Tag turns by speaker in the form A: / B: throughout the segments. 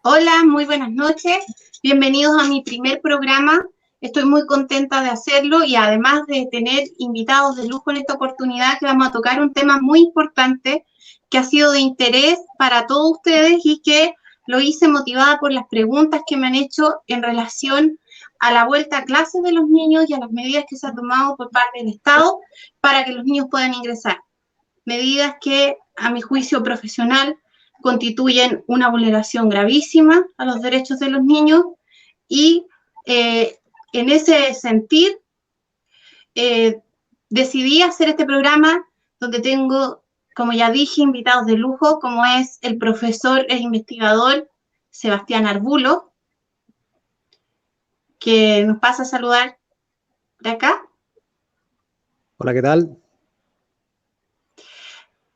A: Hola, muy buenas noches. Bienvenidos a mi primer programa. Estoy muy contenta de hacerlo y además de tener invitados de lujo en esta oportunidad que vamos a tocar un tema muy importante que ha sido de interés para todos ustedes y que lo hice motivada por las preguntas que me han hecho en relación a la vuelta a clases de los niños y a las medidas que se han tomado por parte del Estado para que los niños puedan ingresar. Medidas que, a mi juicio profesional, constituyen una vulneración gravísima a los derechos de los niños y en ese sentir decidí hacer este programa donde tengo, como ya dije, invitados de lujo, como es el profesor e investigador Sebastián Arbulo, que nos pasa a saludar de acá.
B: Hola, ¿qué tal?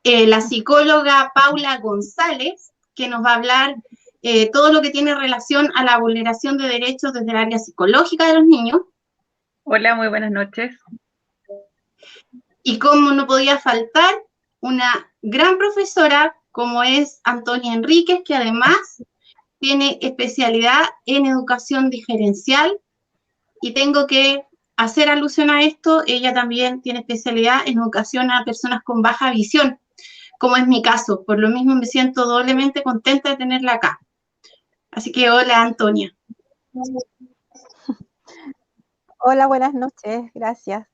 A: La psicóloga Paula González, que nos va a hablar todo lo que tiene relación a la vulneración de derechos desde el área psicológica de los niños.
C: Hola, muy buenas noches.
A: Y como no podía faltar, una gran profesora como es Antonia Enríquez, que además tiene especialidad en educación diferencial, y tengo que hacer alusión a esto, ella también tiene especialidad en educación a personas con baja visión, como es mi caso. Por lo mismo me siento doblemente contenta de tenerla acá. Así que hola, Antonia.
D: Hola, buenas noches, gracias.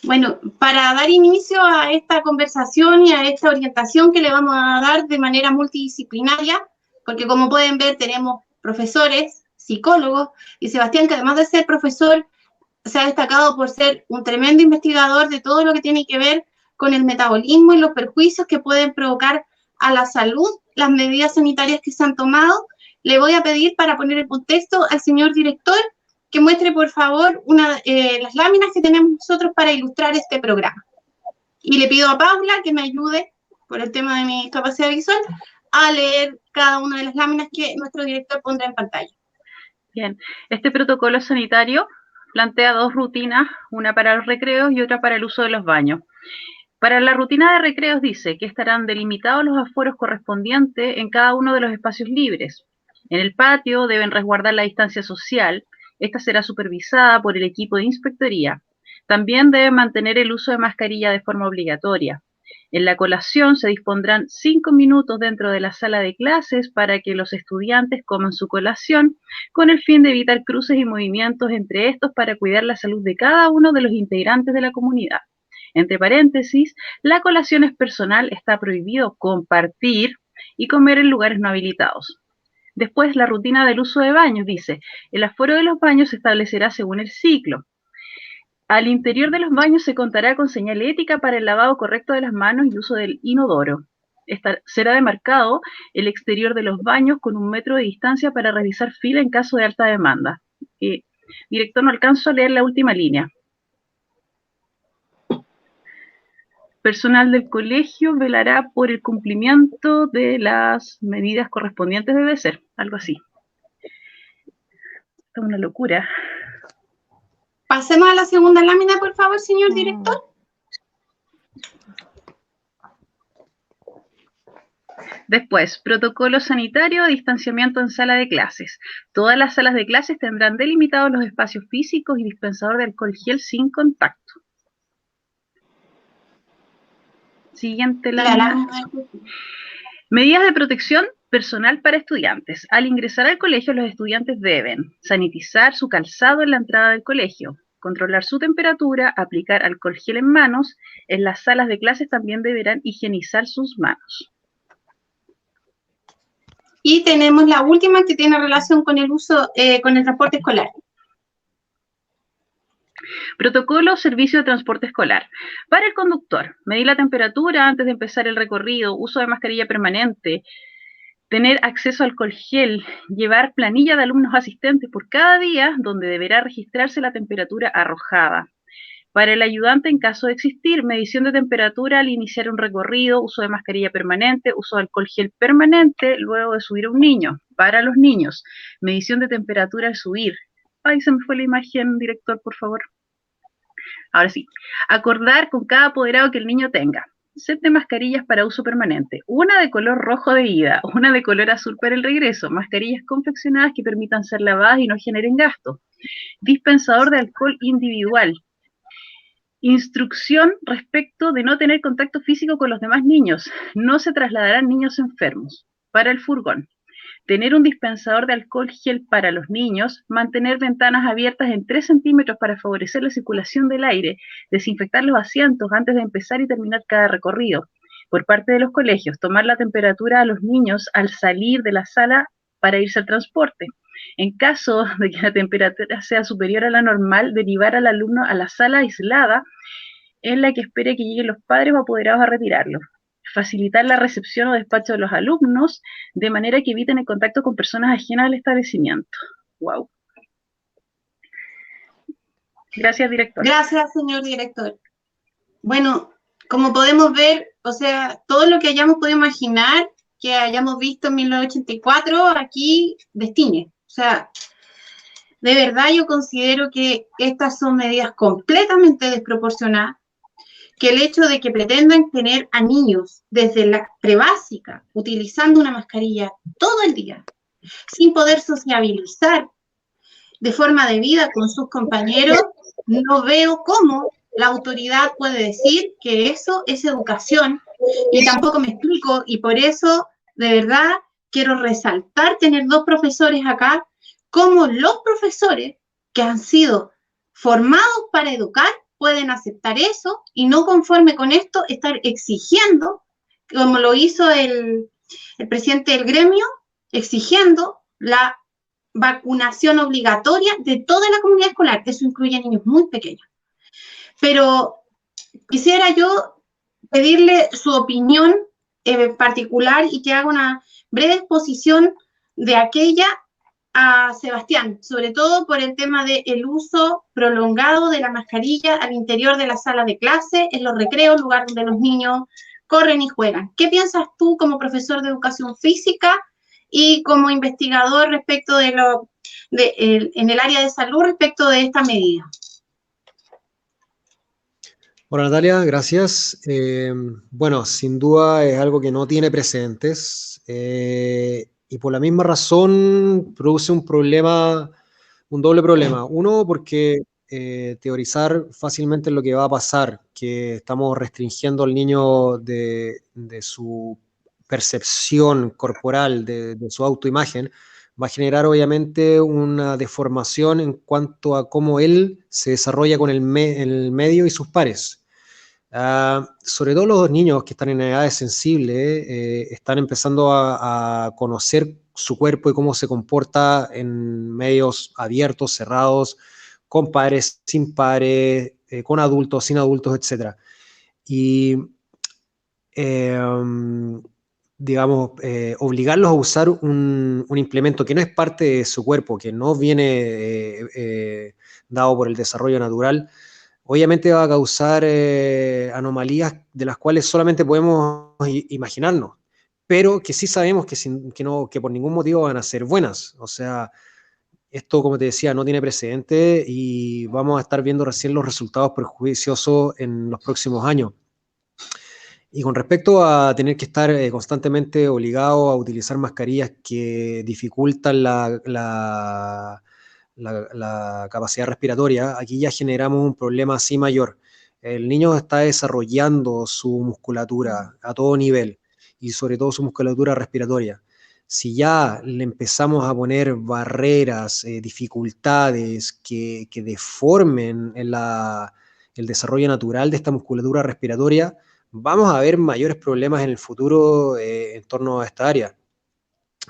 A: Bueno, para dar inicio a esta conversación y a esta orientación que le vamos a dar de manera multidisciplinaria, porque como pueden ver tenemos profesores, psicólogos, y Sebastián, que además de ser profesor, se ha destacado por ser un tremendo investigador de todo lo que tiene que ver con el metabolismo y los perjuicios que pueden provocar a la salud las medidas sanitarias que se han tomado. Le voy a pedir, para poner el contexto, al señor director que muestre, por favor, las láminas que tenemos nosotros para ilustrar este programa. Y le pido a Paula que me ayude, por el tema de mi capacidad visual, a leer cada una de las láminas que nuestro director pondrá en pantalla.
C: Bien, este protocolo sanitario plantea dos rutinas, una para los recreos y otra para el uso de los baños. Para la rutina de recreos dice que estarán delimitados los aforos correspondientes en cada uno de los espacios libres. En el patio deben resguardar la distancia social. Esta será supervisada por el equipo de inspectoría. También deben mantener el uso de mascarilla de forma obligatoria. En la colación se dispondrán 5 minutos dentro de la sala de clases para que los estudiantes coman su colación con el fin de evitar cruces y movimientos entre estos para cuidar la salud de cada uno de los integrantes de la comunidad. Entre paréntesis, la colación es personal, está prohibido compartir y comer en lugares no habilitados. Después, la rutina del uso de baños dice, el aforo de los baños se establecerá según el ciclo. Al interior de los baños se contará con señal ética para el lavado correcto de las manos y uso del inodoro. Será demarcado el exterior de los baños con 1 metro de distancia para realizar fila en caso de alta demanda. Director, no alcanzo a leer la última línea. Personal del colegio velará por el cumplimiento de las medidas correspondientes, debe ser, algo así. Esto es una locura.
A: Pasemos a la segunda lámina, por favor, señor director.
C: Después, protocolo sanitario de distanciamiento en sala de clases. Todas las salas de clases tendrán delimitados los espacios físicos y dispensador de alcohol gel sin contacto. Siguiente lámina. Medidas de protección personal para estudiantes. Al ingresar al colegio, los estudiantes deben sanitizar su calzado en la entrada del colegio, controlar su temperatura, aplicar alcohol gel en manos. En las salas de clases también deberán higienizar sus manos.
A: Y tenemos la última que tiene relación con el uso, con el transporte escolar.
C: Protocolo servicio de transporte escolar. Para el conductor, medir la temperatura antes de empezar el recorrido, uso de mascarilla permanente, tener acceso al alcohol gel, llevar planilla de alumnos asistentes por cada día donde deberá registrarse la temperatura arrojada. Para el ayudante, en caso de existir, medición de temperatura al iniciar un recorrido, uso de mascarilla permanente, uso de alcohol gel permanente luego de subir a un niño. Para los niños, medición de temperatura al subir. Ay, se me fue la imagen, director, por favor. Ahora sí, acordar con cada apoderado que el niño tenga. set de mascarillas para uso permanente, una de color rojo de ida, una de color azul para el regreso, mascarillas confeccionadas que permitan ser lavadas y no generen gasto, dispensador de alcohol individual, instrucción respecto de no tener contacto físico con los demás niños, no se trasladarán niños enfermos, para el furgón, tener un dispensador de alcohol gel para los niños, mantener ventanas abiertas en 3 centímetros para favorecer la circulación del aire, desinfectar los asientos antes de empezar y terminar cada recorrido. Por parte de los colegios, tomar la temperatura a los niños al salir de la sala para irse al transporte. En caso de que la temperatura sea superior a la normal, derivar al alumno a la sala aislada en la que espere que lleguen los padres o apoderados a retirarlo. Facilitar la recepción o despacho de los alumnos de manera que eviten el contacto con personas ajenas al establecimiento. Wow. Gracias, director.
A: Gracias, señor director. Bueno, como podemos ver, o sea, todo lo que hayamos podido imaginar, que hayamos visto en 1984, aquí destiñe. O sea, de verdad yo considero que estas son medidas completamente desproporcionadas, que el hecho de que pretendan tener a niños desde la prebásica utilizando una mascarilla todo el día, sin poder sociabilizar de forma debida con sus compañeros, no veo cómo la autoridad puede decir que eso es educación, y tampoco me explico, y por eso, de verdad, quiero resaltar tener 2 profesores acá, cómo los profesores que han sido formados para educar pueden aceptar eso y no conforme con esto estar exigiendo, como lo hizo el presidente del gremio, exigiendo la vacunación obligatoria de toda la comunidad escolar. Eso incluye a niños muy pequeños. Pero quisiera yo pedirle su opinión particular y que haga una breve exposición de aquella a Sebastián, sobre todo por el tema del uso prolongado de la mascarilla al interior de la sala de clase, en los recreos, lugar donde los niños corren y juegan. ¿Qué piensas tú como profesor de educación física y como investigador respecto en el área de salud respecto de esta medida?
B: Hola Natalia, gracias. Bueno, sin duda es algo que no tiene precedentes y por la misma razón produce un problema, un doble problema. Uno, porque teorizar fácilmente lo que va a pasar, que estamos restringiendo al niño de su percepción corporal, de su autoimagen, va a generar obviamente una deformación en cuanto a cómo él se desarrolla con el medio y sus pares. Sobre todo los niños que están en edades sensibles están empezando a conocer su cuerpo y cómo se comporta en medios abiertos, cerrados, con pares, sin pares, con adultos, sin adultos, etc. Y digamos, obligarlos a usar un implemento que no es parte de su cuerpo, que no viene dado por el desarrollo natural, obviamente va a causar anomalías de las cuales solamente podemos imaginarnos, pero que sí sabemos que por ningún motivo van a ser buenas. O sea, esto, como te decía, no tiene precedente y vamos a estar viendo recién los resultados perjuiciosos en los próximos años. Y con respecto a tener que estar constantemente obligado a utilizar mascarillas que dificultan la capacidad respiratoria, aquí ya generamos un problema así mayor. El niño está desarrollando su musculatura a todo nivel y sobre todo su musculatura respiratoria. Si ya le empezamos a poner barreras, dificultades que deformen el desarrollo natural de esta musculatura respiratoria, vamos a ver mayores problemas en el futuro en torno a esta área.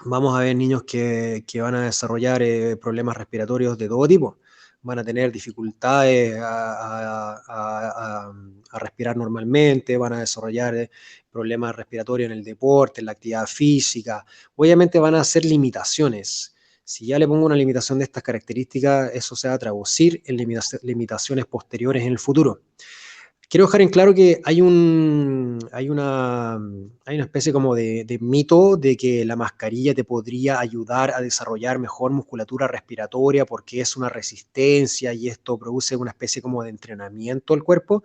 B: Vamos a ver niños que van a desarrollar problemas respiratorios de todo tipo. Van a tener dificultades a respirar normalmente, van a desarrollar problemas respiratorios en el deporte, en la actividad física. Obviamente van a ser limitaciones. Si ya le pongo una limitación de estas características, eso se va a traducir en limitaciones posteriores en el futuro. Quiero dejar en claro que hay una especie como de mito de que la mascarilla te podría ayudar a desarrollar mejor musculatura respiratoria porque es una resistencia y esto produce una especie como de entrenamiento del cuerpo.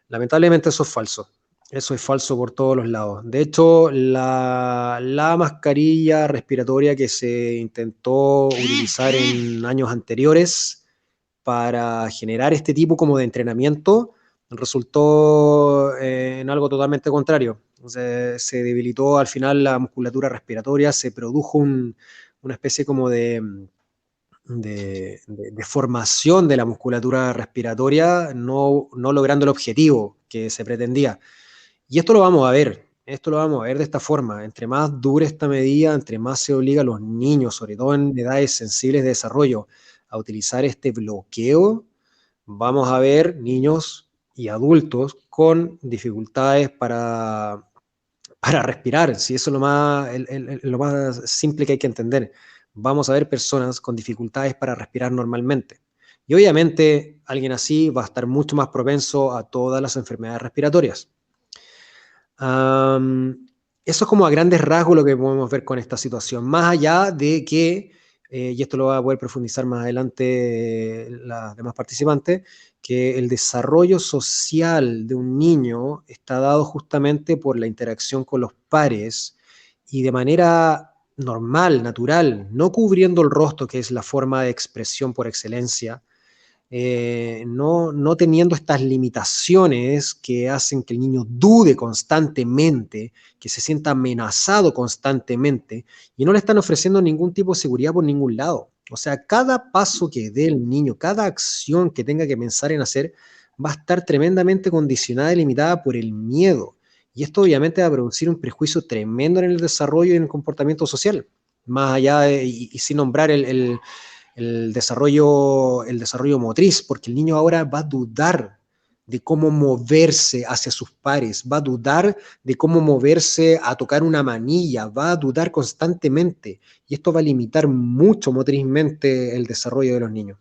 B: Lamentablemente eso es falso. Eso es falso por todos los lados. De hecho, la mascarilla respiratoria que se intentó utilizar en años anteriores para generar este tipo como de entrenamiento resultó en algo totalmente contrario. Se debilitó al final la musculatura respiratoria, se produjo una especie como de formación de la musculatura respiratoria, no logrando el objetivo que se pretendía. Y esto lo vamos a ver de esta forma. Entre más dura esta medida, entre más se obliga a los niños, sobre todo en edades sensibles de desarrollo, a utilizar este bloqueo, vamos a ver niños y adultos con dificultades para respirar. Si eso es lo más simple que hay que entender. Vamos a ver personas con dificultades para respirar normalmente. Y obviamente alguien así va a estar mucho más propenso a todas las enfermedades respiratorias. Eso es como a grandes rasgos lo que podemos ver con esta situación, más allá de que, y esto lo va a poder profundizar más adelante las demás participantes, que el desarrollo social de un niño está dado justamente por la interacción con los pares y de manera normal, natural, no cubriendo el rostro, que es la forma de expresión por excelencia, no teniendo estas limitaciones que hacen que el niño dude constantemente, que se sienta amenazado constantemente y no le están ofreciendo ningún tipo de seguridad por ningún lado. O sea, cada paso que dé el niño, cada acción que tenga que pensar en hacer, va a estar tremendamente condicionada y limitada por el miedo. Y esto obviamente va a producir un prejuicio tremendo en el desarrollo y en el comportamiento social, más allá de, y sin nombrar el desarrollo motriz, porque el niño ahora va a dudar de cómo moverse hacia sus pares, va a dudar de cómo moverse a tocar una manilla, va a dudar constantemente, y esto va a limitar mucho motrizmente el desarrollo de los niños.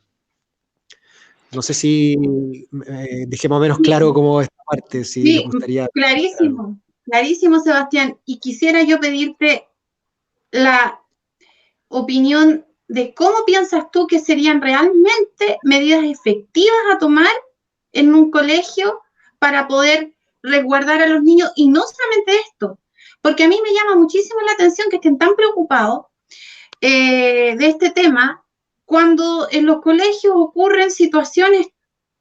B: No sé si dejé más o menos claro cómo esta parte, si
A: sí,
B: les gustaría...
A: Clarísimo, clarísimo, Sebastián. Y quisiera yo pedirte la opinión de cómo piensas tú que serían realmente medidas efectivas a tomar en un colegio para poder resguardar a los niños, y no solamente esto, porque a mí me llama muchísimo la atención que estén tan preocupados de este tema cuando en los colegios ocurren situaciones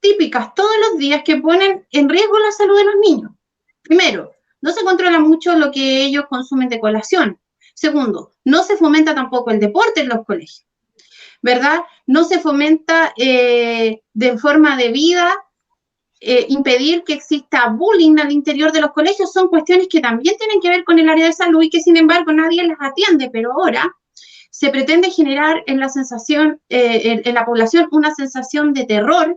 A: típicas todos los días que ponen en riesgo la salud de los niños. Primero, no se controla mucho lo que ellos consumen de colación. Segundo, no se fomenta tampoco el deporte en los colegios, ¿verdad? No se fomenta de forma debida impedir que exista bullying al interior de los colegios. Son cuestiones que también tienen que ver con el área de salud y que sin embargo nadie las atiende, pero ahora se pretende generar en la sensación, en la población una sensación de terror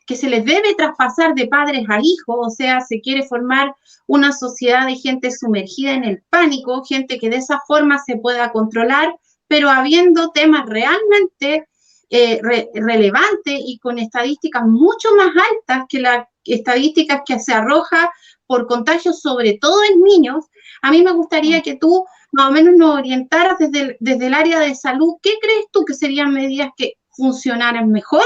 A: que se les debe traspasar de padres a hijos, o sea, se quiere formar una sociedad de gente sumergida en el pánico, gente que de esa forma se pueda controlar, pero habiendo temas realmente relevantes y con estadísticas mucho más altas que las estadísticas que se arroja por contagios, sobre todo en niños. A mí me gustaría que tú más o menos nos orientaras desde el área de salud. ¿Qué crees tú que serían medidas que funcionaran mejor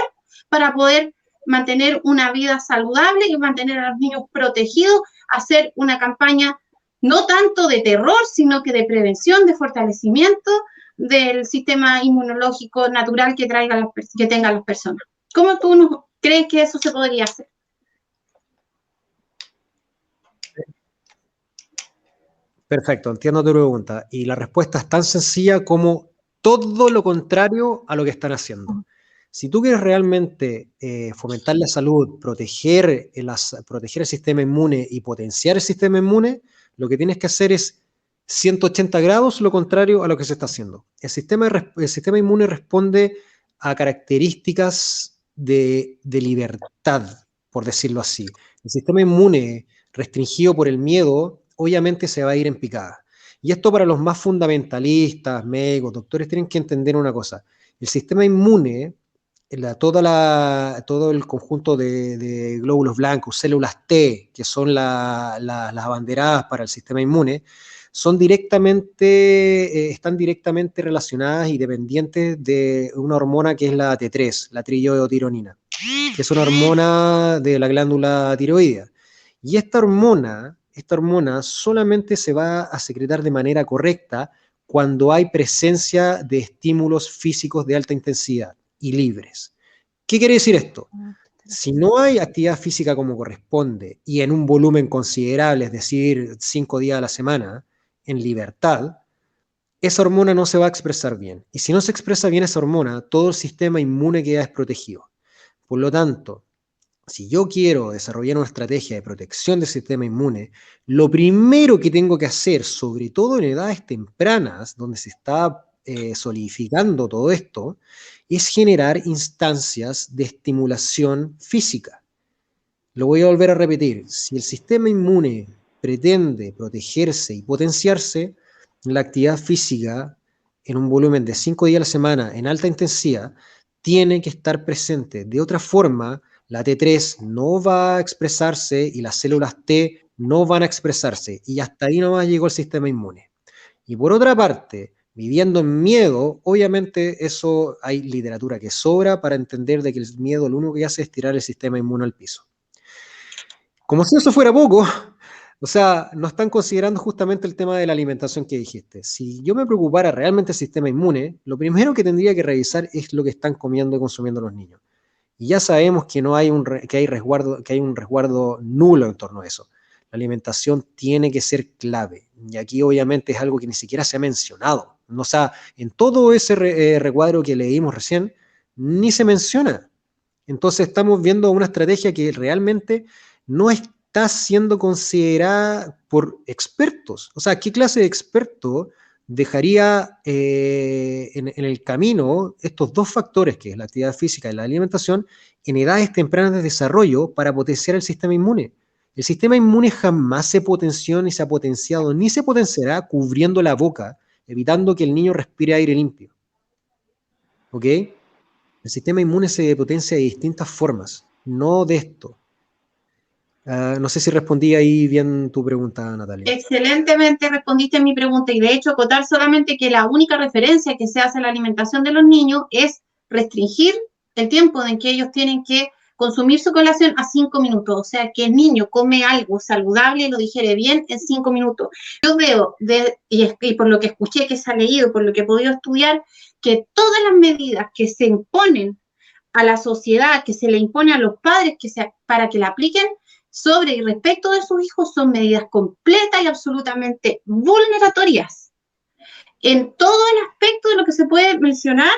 A: para poder mantener una vida saludable y mantener a los niños protegidos, hacer una campaña no tanto de terror, sino que de prevención, de fortalecimiento del sistema inmunológico natural que tengan las personas? ¿Cómo tú crees que eso se podría hacer?
B: Perfecto, entiendo tu pregunta. Y la respuesta es tan sencilla como todo lo contrario a lo que están haciendo. Si tú quieres realmente fomentar la salud, proteger el sistema inmune y potenciar el sistema inmune, lo que tienes que hacer es 180 grados lo contrario a lo que se está haciendo. El sistema inmune responde a características de libertad, por decirlo así. El sistema inmune restringido por el miedo obviamente se va a ir en picada. Y esto para los más fundamentalistas, médicos, doctores, tienen que entender una cosa. El sistema inmune, todo el conjunto de glóbulos blancos, células T, que son las abanderadas para el sistema inmune, están directamente relacionadas y dependientes de una hormona que es la T3, la triioeotironina, que es una hormona de la glándula tiroidea. Y esta hormona esta hormona solamente se va a secretar de manera correcta cuando hay presencia de estímulos físicos de alta intensidad y libres. ¿Qué quiere decir esto? Si no hay actividad física como corresponde y en un volumen considerable, es decir, 5 días a la semana, en libertad, esa hormona no se va a expresar bien. Y si no se expresa bien esa hormona, todo el sistema inmune queda desprotegido. Por lo tanto, si yo quiero desarrollar una estrategia de protección del sistema inmune, lo primero que tengo que hacer, sobre todo en edades tempranas, donde se está solidificando todo esto, es generar instancias de estimulación física. Lo voy a volver a repetir. Si el sistema inmune pretende protegerse y potenciarse, la actividad física en un volumen de 5 días a la semana en alta intensidad tiene que estar presente. De otra forma, la T3 no va a expresarse y las células T no van a expresarse. Y hasta ahí nomás llegó el sistema inmune. Y por otra parte, viviendo en miedo, obviamente eso hay literatura que sobra para entender de que el miedo lo único que hace es tirar el sistema inmune al piso. Como si eso fuera poco, o sea, no están considerando justamente el tema de la alimentación que dijiste. Si yo me preocupara realmente del sistema inmune, lo primero que tendría que revisar es lo que están comiendo y consumiendo los niños. Y ya sabemos que no hay que hay un resguardo nulo en torno a eso. La alimentación tiene que ser clave. Y aquí obviamente es algo que ni siquiera se ha mencionado. O sea, en todo ese recuadro que leímos recién, ni se menciona. Entonces estamos viendo una estrategia que realmente no está siendo considerada por expertos. O sea, ¿qué clase de experto dejaría en el camino estos dos factores, que es la actividad física y la alimentación, en edades tempranas de desarrollo para potenciar el sistema inmune? El sistema inmune jamás se potenció, ni se ha potenciado, ni se potenciará cubriendo la boca, evitando que el niño respire aire limpio. ¿Ok? El sistema inmune se potencia de distintas formas, no de esto. No sé si respondí ahí bien tu pregunta, Natalia.
A: Excelentemente respondiste a mi pregunta y de hecho acotar solamente que la única referencia que se hace a la alimentación de los niños es restringir el tiempo en que ellos tienen que consumir su colación a 5 minutos, o sea que el niño come algo saludable y lo digiere bien en 5 minutos. Yo veo, y por lo que escuché que se ha leído, por lo que he podido estudiar, que todas las medidas que se imponen a la sociedad, que se le impone a los padres para que la apliquen, sobre y respecto de sus hijos son medidas completas y absolutamente vulneratorias en todo el aspecto de lo que se puede mencionar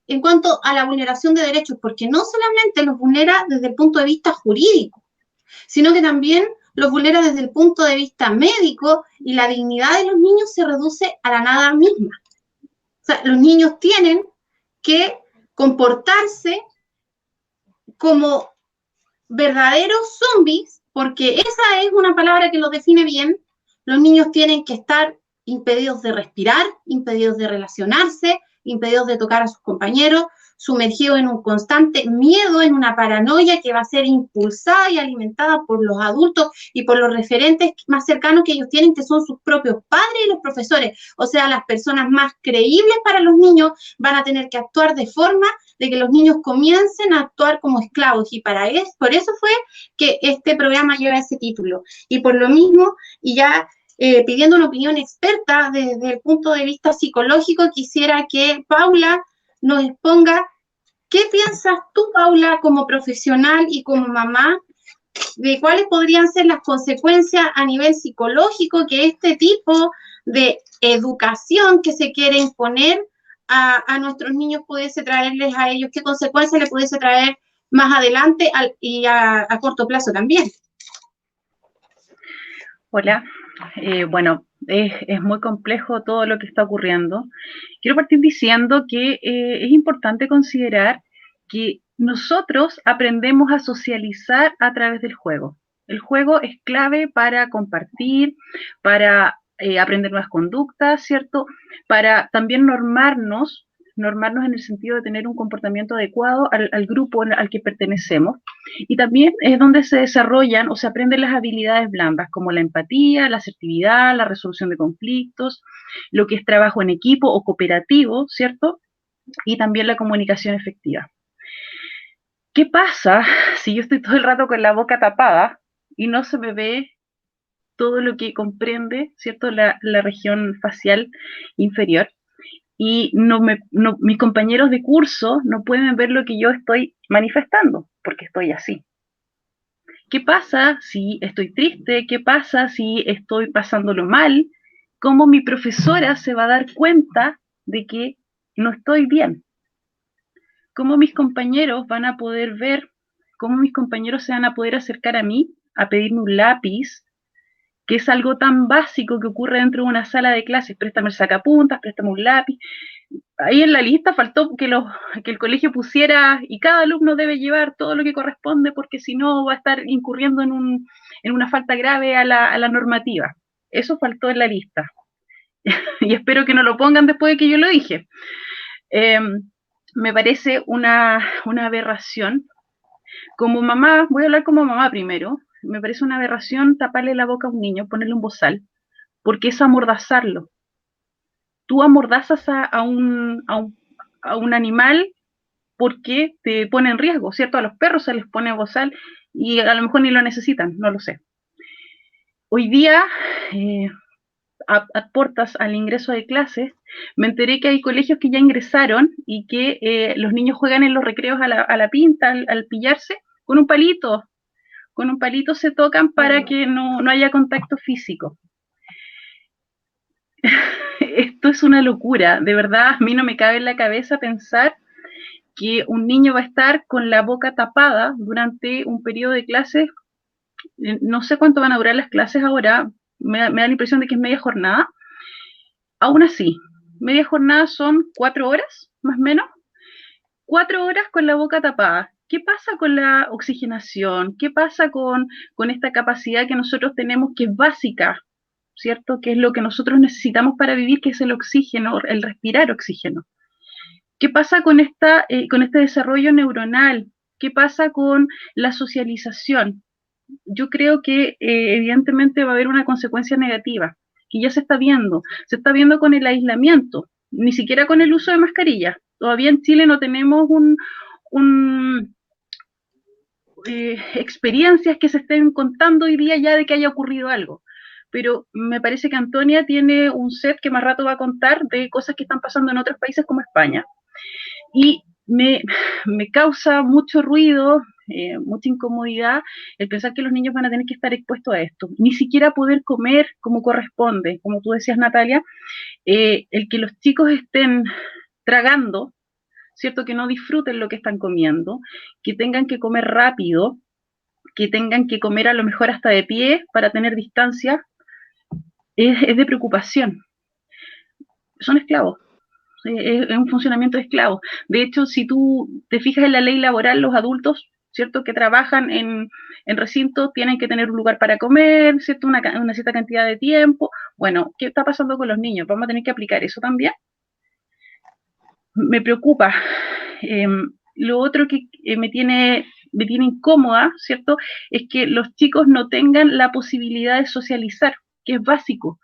A: en cuanto a la vulneración de derechos, porque no solamente los vulnera desde el punto de vista jurídico, sino que también los vulnera desde el punto de vista médico y la dignidad de los niños se reduce a la nada misma. O sea, los niños tienen que comportarse como verdaderos zombies, porque esa es una palabra que lo define bien. Los niños tienen que estar impedidos de respirar, impedidos de relacionarse, impedidos de tocar a sus compañeros, sumergidos en un constante miedo, en una paranoia que va a ser impulsada y alimentada por los adultos y por los referentes más cercanos que ellos tienen, que son sus propios padres y los profesores. O sea, las personas más creíbles para los niños van a tener que actuar de forma de que los niños comiencen a actuar como esclavos, y por eso fue que este programa lleva ese título. Y por lo mismo, y ya pidiendo una opinión experta desde el punto de vista psicológico, quisiera que Paula nos exponga qué piensas tú, Paula, como profesional y como mamá, de cuáles podrían ser las consecuencias a nivel psicológico que este tipo de educación que se quiere imponer a nuestros niños pudiese traerles a ellos, qué consecuencias le pudiese traer más adelante y a corto plazo también.
C: Hola, bueno, es muy complejo todo lo que está ocurriendo. Quiero partir diciendo que es importante considerar que nosotros aprendemos a socializar a través del juego. El juego es clave para compartir, para aprender nuevas conductas, ¿cierto? Para también normarnos en el sentido de tener un comportamiento adecuado al grupo al que pertenecemos. Y también es donde se desarrollan o se aprenden las habilidades blandas, como la empatía, la asertividad, la resolución de conflictos, lo que es trabajo en equipo o cooperativo, ¿cierto? Y también la comunicación efectiva. ¿Qué pasa si yo estoy todo el rato con la boca tapada y no se me ve todo lo que comprende, ¿cierto?, la región facial inferior. Y mis compañeros de curso no pueden ver lo que yo estoy manifestando, porque estoy así. ¿Qué pasa si estoy triste? ¿Qué pasa si estoy pasándolo mal? ¿Cómo mi profesora se va a dar cuenta de que no estoy bien? ¿Cómo mis compañeros van a poder ver? ¿Cómo mis compañeros se van a poder acercar a mí a pedirme un lápiz? Que es algo tan básico que ocurre dentro de una sala de clases. Préstame el sacapuntas, préstame un lápiz. Ahí en la lista faltó que el colegio pusiera, y cada alumno debe llevar todo lo que corresponde, porque si no va a estar incurriendo en una falta grave a la normativa. Eso faltó en la lista. Y espero que no lo pongan después de que yo lo dije. Me parece una aberración. Como mamá, voy a hablar como mamá primero, me parece una aberración taparle la boca a un niño, ponerle un bozal, porque es amordazarlo. Tú amordazas a un animal porque te pone en riesgo, ¿cierto? A los perros se les pone bozal y a lo mejor ni lo necesitan, no lo sé. Hoy día, a puertas al ingreso de clases, me enteré que hay colegios que ya ingresaron y que los niños juegan en los recreos a la pinta, al pillarse, con un palito. Con un palito se tocan para que no haya contacto físico. Esto es una locura, de verdad, a mí no me cabe en la cabeza pensar que un niño va a estar con la boca tapada durante un periodo de clases. No sé cuánto van a durar las clases ahora, me da la impresión de que es media jornada. Aún así, media jornada son 4 horas, más o menos. 4 horas con la boca tapada. ¿Qué pasa con la oxigenación? ¿Qué pasa con esta capacidad que nosotros tenemos, que es básica, ¿cierto? Que es lo que nosotros necesitamos para vivir, que es el oxígeno, el respirar oxígeno. ¿Qué pasa con este desarrollo neuronal? ¿Qué pasa con la socialización? Yo creo que evidentemente va a haber una consecuencia negativa, que ya se está viendo con el aislamiento, ni siquiera con el uso de mascarillas. Todavía en Chile no tenemos experiencias que se estén contando hoy día ya de que haya ocurrido algo. Pero me parece que Antonia tiene un set que más rato va a contar de cosas que están pasando en otros países como España. Y me causa mucho ruido, mucha incomodidad el pensar que los niños van a tener que estar expuestos a esto. Ni siquiera poder comer como corresponde, como tú decías, Natalia, el que los chicos estén tragando, ¿cierto? Que no disfruten lo que están comiendo, que tengan que comer rápido, que tengan que comer a lo mejor hasta de pie para tener distancia, es de preocupación. Son esclavos. Es un funcionamiento de esclavos. De hecho, si tú te fijas en la ley laboral, los adultos, ¿cierto?, que trabajan en recintos tienen que tener un lugar para comer, ¿cierto?, una cierta cantidad de tiempo. Bueno, ¿qué está pasando con los niños? ¿Vamos a tener que aplicar eso también? Me preocupa. Lo otro que me tiene incómoda, ¿cierto?, es que los chicos no tengan la posibilidad de socializar, que es básico.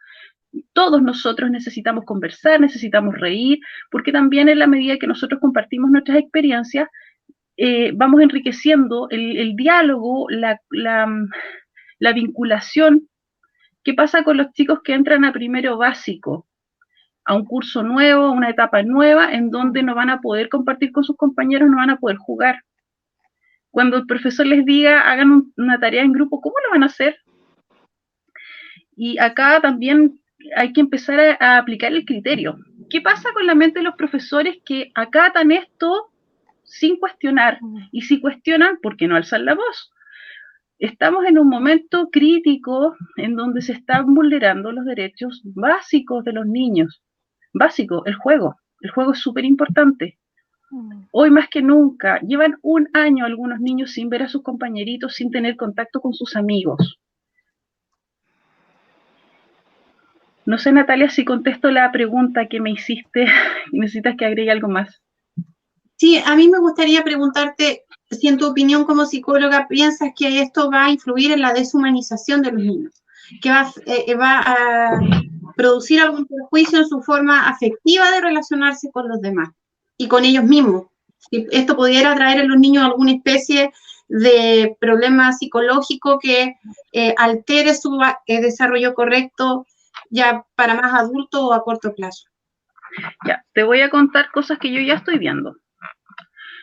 C: Todos nosotros necesitamos conversar, necesitamos reír, porque también en la medida que nosotros compartimos nuestras experiencias, vamos enriqueciendo el diálogo, la vinculación. ¿Qué pasa con los chicos que entran a primero básico? A un curso nuevo, a una etapa nueva, en donde no van a poder compartir con sus compañeros, no van a poder jugar. Cuando el profesor les diga, hagan una tarea en grupo, ¿cómo lo van a hacer? Y acá también hay que empezar a aplicar el criterio. ¿Qué pasa con la mente de los profesores que acatan esto sin cuestionar? Y si cuestionan, ¿por qué no alzan la voz? Estamos en un momento crítico en donde se están vulnerando los derechos básicos de los niños. Básico, el juego. El juego es súper importante. Hoy más que nunca, llevan 1 año algunos niños sin ver a sus compañeritos, sin tener contacto con sus amigos. No sé, Natalia, si contesto la pregunta que me hiciste, necesitas que agregue algo más.
A: Sí, a mí me gustaría preguntarte si en tu opinión como psicóloga piensas que esto va a influir en la deshumanización de los niños, que va a producir algún perjuicio en su forma afectiva de relacionarse con los demás y con ellos mismos. Si esto pudiera traer en los niños alguna especie de problema psicológico que altere su desarrollo correcto ya para más adultos o a corto plazo.
C: Ya, te voy a contar cosas que yo ya estoy viendo.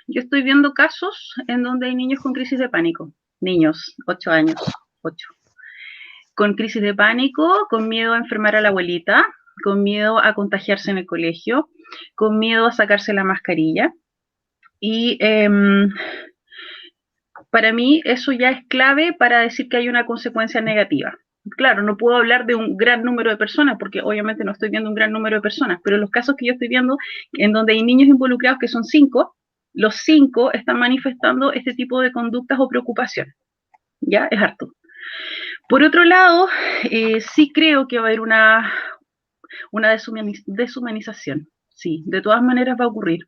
C: Yo estoy viendo casos en donde hay niños con crisis de pánico. Niños, 8 años, 8. Con crisis de pánico, con miedo a enfermar a la abuelita, con miedo a contagiarse en el colegio, con miedo a sacarse la mascarilla. Y para mí eso ya es clave para decir que hay una consecuencia negativa. Claro, no puedo hablar de un gran número de personas, porque obviamente no estoy viendo un gran número de personas, pero los casos que yo estoy viendo, en donde hay niños involucrados, que son 5, los 5 están manifestando este tipo de conductas o preocupaciones. ¿Ya? Es harto. Por otro lado, sí creo que va a haber una deshumanización. Sí, de todas maneras va a ocurrir.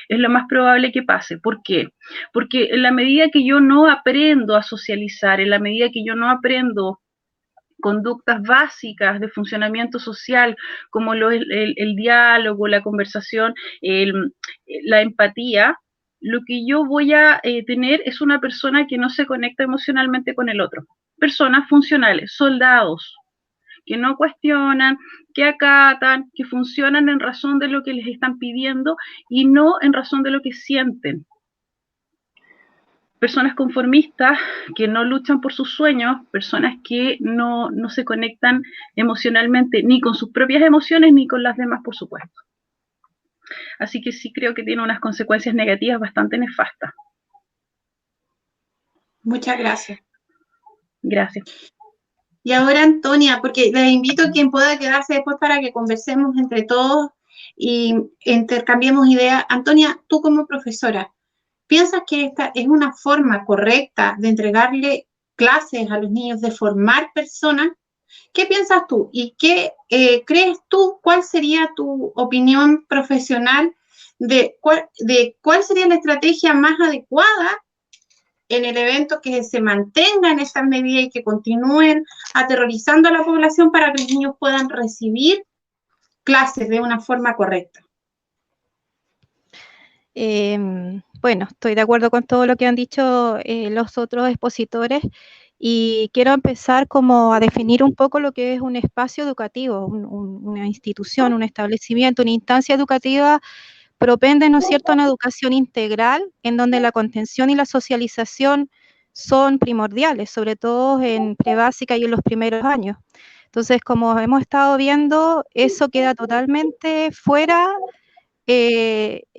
C: Es lo más probable que pase. ¿Por qué? Porque en la medida que yo no aprendo a socializar, en la medida que yo no aprendo conductas básicas de funcionamiento social, como el diálogo, la conversación, la empatía, lo que yo voy a tener es una persona que no se conecta emocionalmente con el otro. Personas funcionales, soldados, que no cuestionan, que acatan, que funcionan en razón de lo que les están pidiendo y no en razón de lo que sienten. Personas conformistas que no luchan por sus sueños, personas que no se conectan emocionalmente ni con sus propias emociones ni con las demás, por supuesto. Así que sí creo que tiene unas consecuencias negativas bastante nefastas.
A: Muchas gracias.
C: Gracias.
A: Y ahora, Antonia, porque les invito a quien pueda quedarse después para que conversemos entre todos y intercambiemos ideas. Antonia, tú como profesora, ¿piensas que esta es una forma correcta de entregarle clases a los niños, de formar personas? ¿Qué piensas tú? ¿Y qué crees tú? ¿Cuál sería tu opinión profesional de cuál sería la estrategia más adecuada en el evento, que se mantengan estas medidas y que continúen aterrorizando a la población para que los niños puedan recibir clases de una forma correcta?
D: Bueno, estoy de acuerdo con todo lo que han dicho los otros expositores y quiero empezar como a definir un poco lo que es un espacio educativo, una institución, un establecimiento, una instancia educativa propende, ¿no es cierto?, a una educación integral en donde la contención y la socialización son primordiales, sobre todo en prebásica y en los primeros años. Entonces, como hemos estado viendo, eso queda totalmente fuera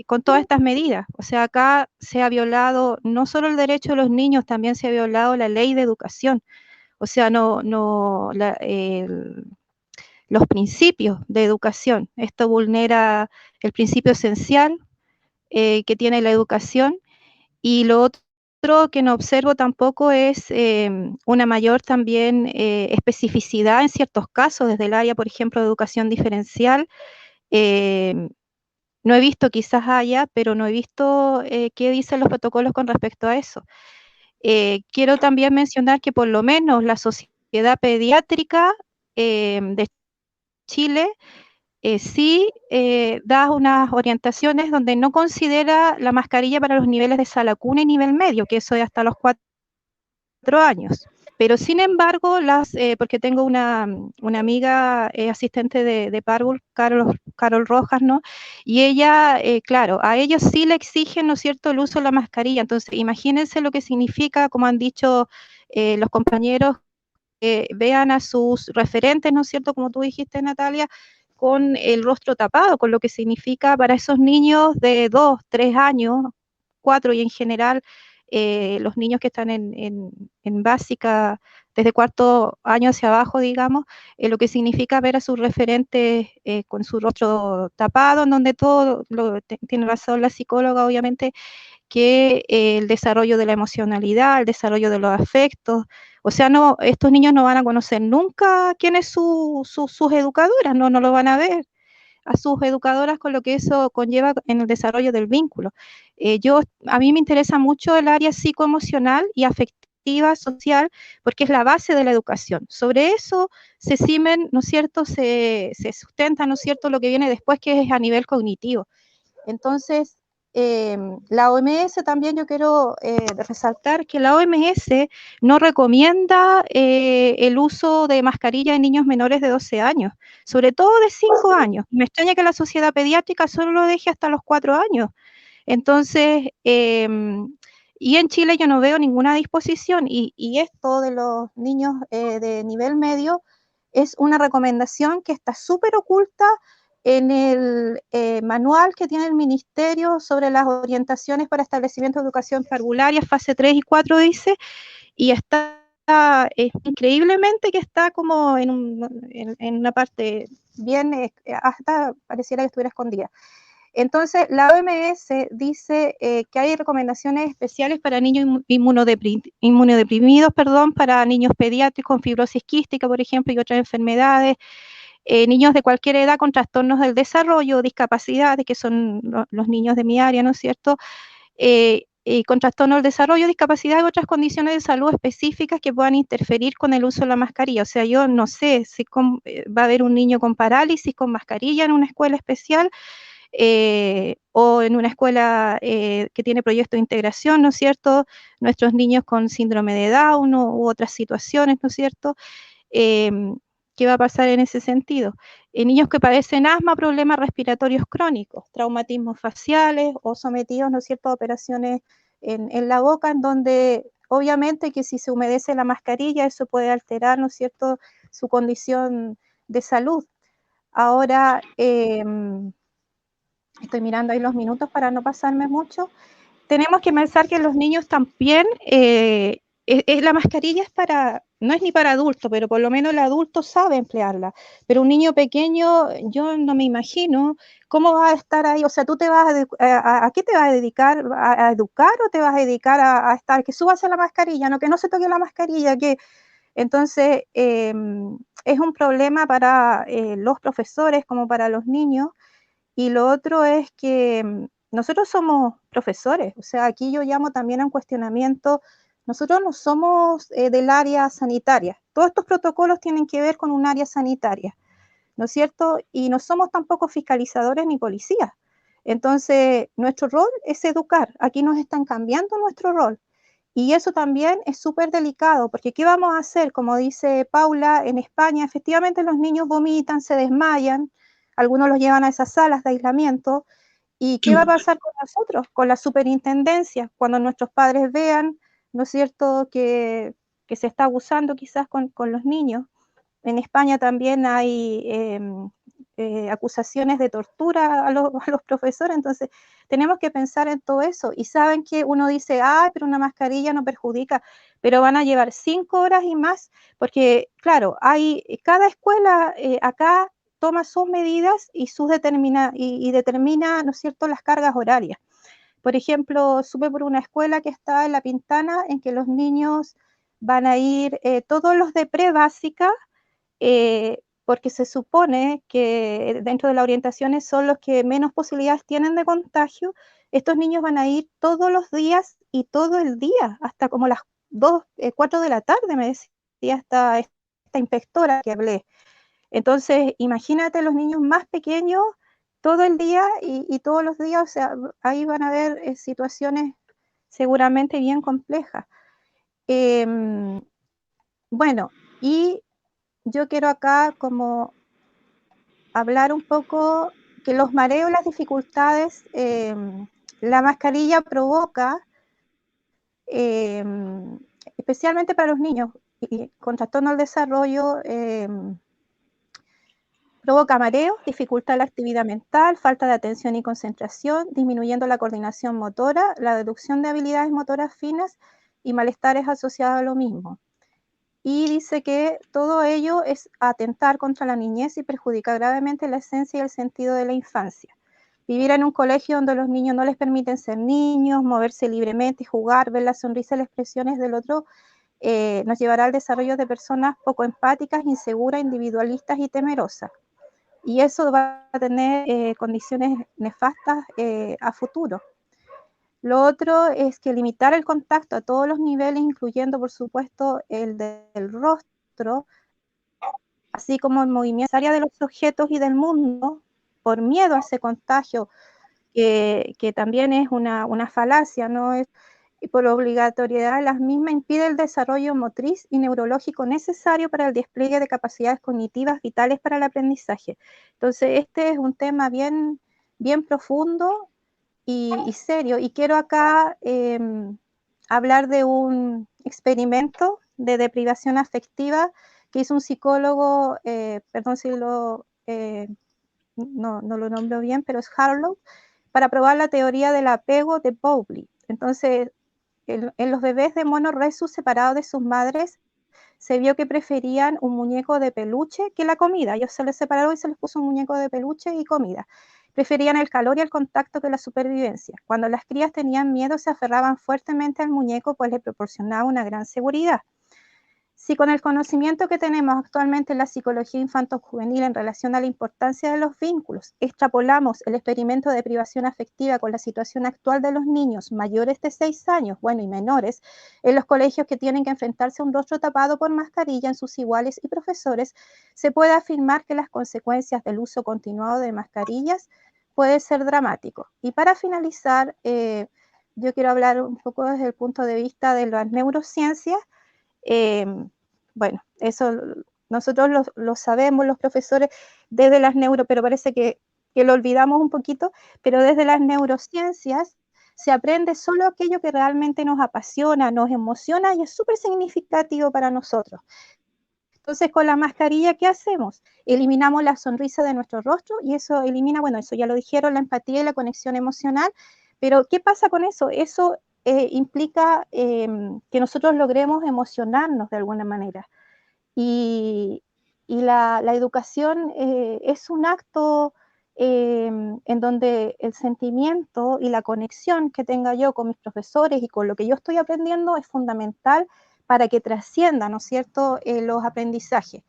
D: con todas estas medidas. O sea, acá se ha violado no solo el derecho de los niños, también se ha violado la ley de educación. O sea, los principios de educación. Esto vulnera el principio esencial que tiene la educación, y lo otro que no observo tampoco es una mayor también especificidad en ciertos casos, desde el área, por ejemplo, de educación diferencial. No he visto, quizás haya, pero no he visto qué dicen los protocolos con respecto a eso. Quiero también mencionar que por lo menos la Sociedad Pediátrica de Chile sí da unas orientaciones donde no considera la mascarilla para los niveles de sala cuna y nivel medio, que eso es hasta los 4 años. Pero sin embargo, porque tengo una amiga asistente de Párvul, Carol Rojas, ¿no? Y ella, claro, a ellos sí le exigen, ¿no es cierto?, el uso de la mascarilla. Entonces, imagínense lo que significa, como han dicho los compañeros, vean a sus referentes, ¿no es cierto?, como tú dijiste, Natalia, con el rostro tapado, con lo que significa para esos niños de 2, 3 años, 4 y en general, los niños que están en básica, desde 4 año hacia abajo, digamos, lo que significa ver a sus referentes con su rostro tapado, en donde todo, tiene razón la psicóloga, obviamente, que el desarrollo de la emocionalidad, el desarrollo de los afectos, o sea, estos niños no van a conocer nunca quién es sus educadoras, no lo van a ver a sus educadoras, con lo que eso conlleva en el desarrollo del vínculo. A mí me interesa mucho el área psicoemocional y afectiva social, porque es la base de la educación. Sobre eso se cimen, ¿no es cierto?, se sustenta, ¿no es cierto?, lo que viene después, que es a nivel cognitivo. Entonces, La OMS también yo quiero resaltar que la OMS no recomienda el uso de mascarilla en niños menores de 12 años, sobre todo de 5 años. Me extraña que la Sociedad Pediátrica solo lo deje hasta los 4 años. Entonces, y en Chile yo no veo ninguna disposición, y esto de los niños de nivel medio es una recomendación que está súper oculta en el manual que tiene el Ministerio sobre las orientaciones para establecimiento de educación parvularia, fase 3 y 4 dice, y está increíblemente que está como en una parte bien, hasta pareciera que estuviera escondida. Entonces, la OMS dice que hay recomendaciones especiales para niños inmunodeprimidos, para niños pediátricos con fibrosis quística, por ejemplo, y otras enfermedades, niños de cualquier edad con trastornos del desarrollo, discapacidades, que son los niños de mi área, ¿no es cierto?, con trastornos del desarrollo, discapacidad y otras condiciones de salud específicas que puedan interferir con el uso de la mascarilla. O sea, yo no sé si va a haber un niño con parálisis con mascarilla en una escuela especial, o en una escuela que tiene proyecto de integración, ¿no es cierto? Nuestros niños con síndrome de Down u otras situaciones, ¿no es cierto? ¿Qué va a pasar en ese sentido? Niños que padecen asma, problemas respiratorios crónicos, traumatismos faciales o sometidos, ¿no es cierto?, a operaciones en la boca, en donde obviamente que si se humedece la mascarilla, eso puede alterar, ¿no es cierto?, su condición de salud. Ahora, estoy mirando ahí los minutos para no pasarme mucho. Tenemos que pensar que los niños también, la mascarilla no es ni para adultos, pero por lo menos el adulto sabe emplearla. Pero un niño pequeño, yo no me imagino cómo va a estar ahí. O sea, tú te vas ¿a qué te vas a dedicar? ¿A educar o te vas a dedicar a estar, que subas a la mascarilla, no que no se toque la mascarilla? Entonces, es un problema para los profesores como para los niños. Y lo otro es que nosotros somos profesores, o sea, aquí yo llamo también a un cuestionamiento. Nosotros no somos del área sanitaria. Todos estos protocolos tienen que ver con un área sanitaria, ¿no es cierto? Y no somos tampoco fiscalizadores ni policías. Entonces, nuestro rol es educar. Aquí nos están cambiando nuestro rol. Y eso también es súper delicado, porque ¿qué vamos a hacer? Como dice Paula, en España efectivamente los niños vomitan, se desmayan, algunos los llevan a esas salas de aislamiento. ¿Y qué va a pasar con nosotros, con la superintendencia, cuando nuestros padres vean, ¿no es cierto?, que se está abusando quizás con los niños? En España también hay acusaciones de tortura a los profesores, entonces tenemos que pensar en todo eso. Y saben que uno dice, pero una mascarilla no perjudica, pero van a llevar 5 horas y más, porque claro, cada escuela acá toma sus medidas y determina, ¿no es cierto?, las cargas horarias. Por ejemplo, supe por una escuela que está en La Pintana, en que los niños van a ir, todos los de pre-básica, porque se supone que dentro de las orientaciones son los que menos posibilidades tienen de contagio. Estos niños van a ir todos los días y todo el día, hasta como las 4 de la tarde, me decía esta inspectora que hablé. Entonces, imagínate los niños más pequeños todo el día y todos los días, o sea, ahí van a haber situaciones seguramente bien complejas. Bueno, y yo quiero acá como hablar un poco que los mareos, las dificultades, la mascarilla provoca, especialmente para los niños con trastorno del desarrollo, provoca mareos, dificultad la actividad mental, falta de atención y concentración, disminuyendo la coordinación motora, la deducción de habilidades motoras finas y malestares asociados a lo mismo. Y dice que todo ello es atentar contra la niñez y perjudica gravemente la esencia y el sentido de la infancia. Vivir en un colegio donde los niños no les permiten ser niños, moverse libremente, jugar, ver las sonrisas y las expresiones del otro, nos llevará al desarrollo de personas poco empáticas, inseguras, individualistas y temerosas. Y eso va a tener condiciones nefastas a futuro. Lo otro es que limitar el contacto a todos los niveles, incluyendo, por supuesto, el del rostro, así como el movimiento área de los objetos y del mundo, por miedo a ese contagio que también es una falacia, ¿no? Y por obligatoriedad, las mismas impide el desarrollo motriz y neurológico necesario para el despliegue de capacidades cognitivas vitales para el aprendizaje. Entonces, este es un tema bien, bien profundo y serio. Y quiero acá hablar de un experimento de deprivación afectiva que hizo un psicólogo, perdón si no lo nombro bien, pero es Harlow, para probar la teoría del apego de Bowlby. Entonces, en los bebés de mono rhesus separados de sus madres, se vio que preferían un muñeco de peluche que la comida. Ellos se les separaron y se les puso un muñeco de peluche y comida. Preferían el calor y el contacto que la supervivencia. Cuando las crías tenían miedo, se aferraban fuertemente al muñeco, pues le proporcionaba una gran seguridad. Si con el conocimiento que tenemos actualmente en la psicología infanto-juvenil en relación a la importancia de los vínculos, extrapolamos el experimento de privación afectiva con la situación actual de los niños mayores de 6 años, bueno, y menores, en los colegios que tienen que enfrentarse a un rostro tapado por mascarilla en sus iguales y profesores, se puede afirmar que las consecuencias del uso continuado de mascarillas puede ser dramático. Y para finalizar, yo quiero hablar un poco desde el punto de vista de las neurociencias. Bueno, eso nosotros lo sabemos, los profesores, desde las pero parece que lo olvidamos un poquito, pero desde las neurociencias se aprende solo aquello que realmente nos apasiona, nos emociona y es súper significativo para nosotros. Entonces, con la mascarilla, ¿qué hacemos? Eliminamos la sonrisa de nuestro rostro y eso elimina, bueno, eso ya lo dijeron, la empatía y la conexión emocional, pero ¿qué pasa con eso? Eso implica que nosotros logremos emocionarnos de alguna manera. Y la educación es un acto en donde el sentimiento y la conexión que tenga yo con mis profesores y con lo que yo estoy aprendiendo es fundamental para que trascienda, ¿no es cierto?, los aprendizajes.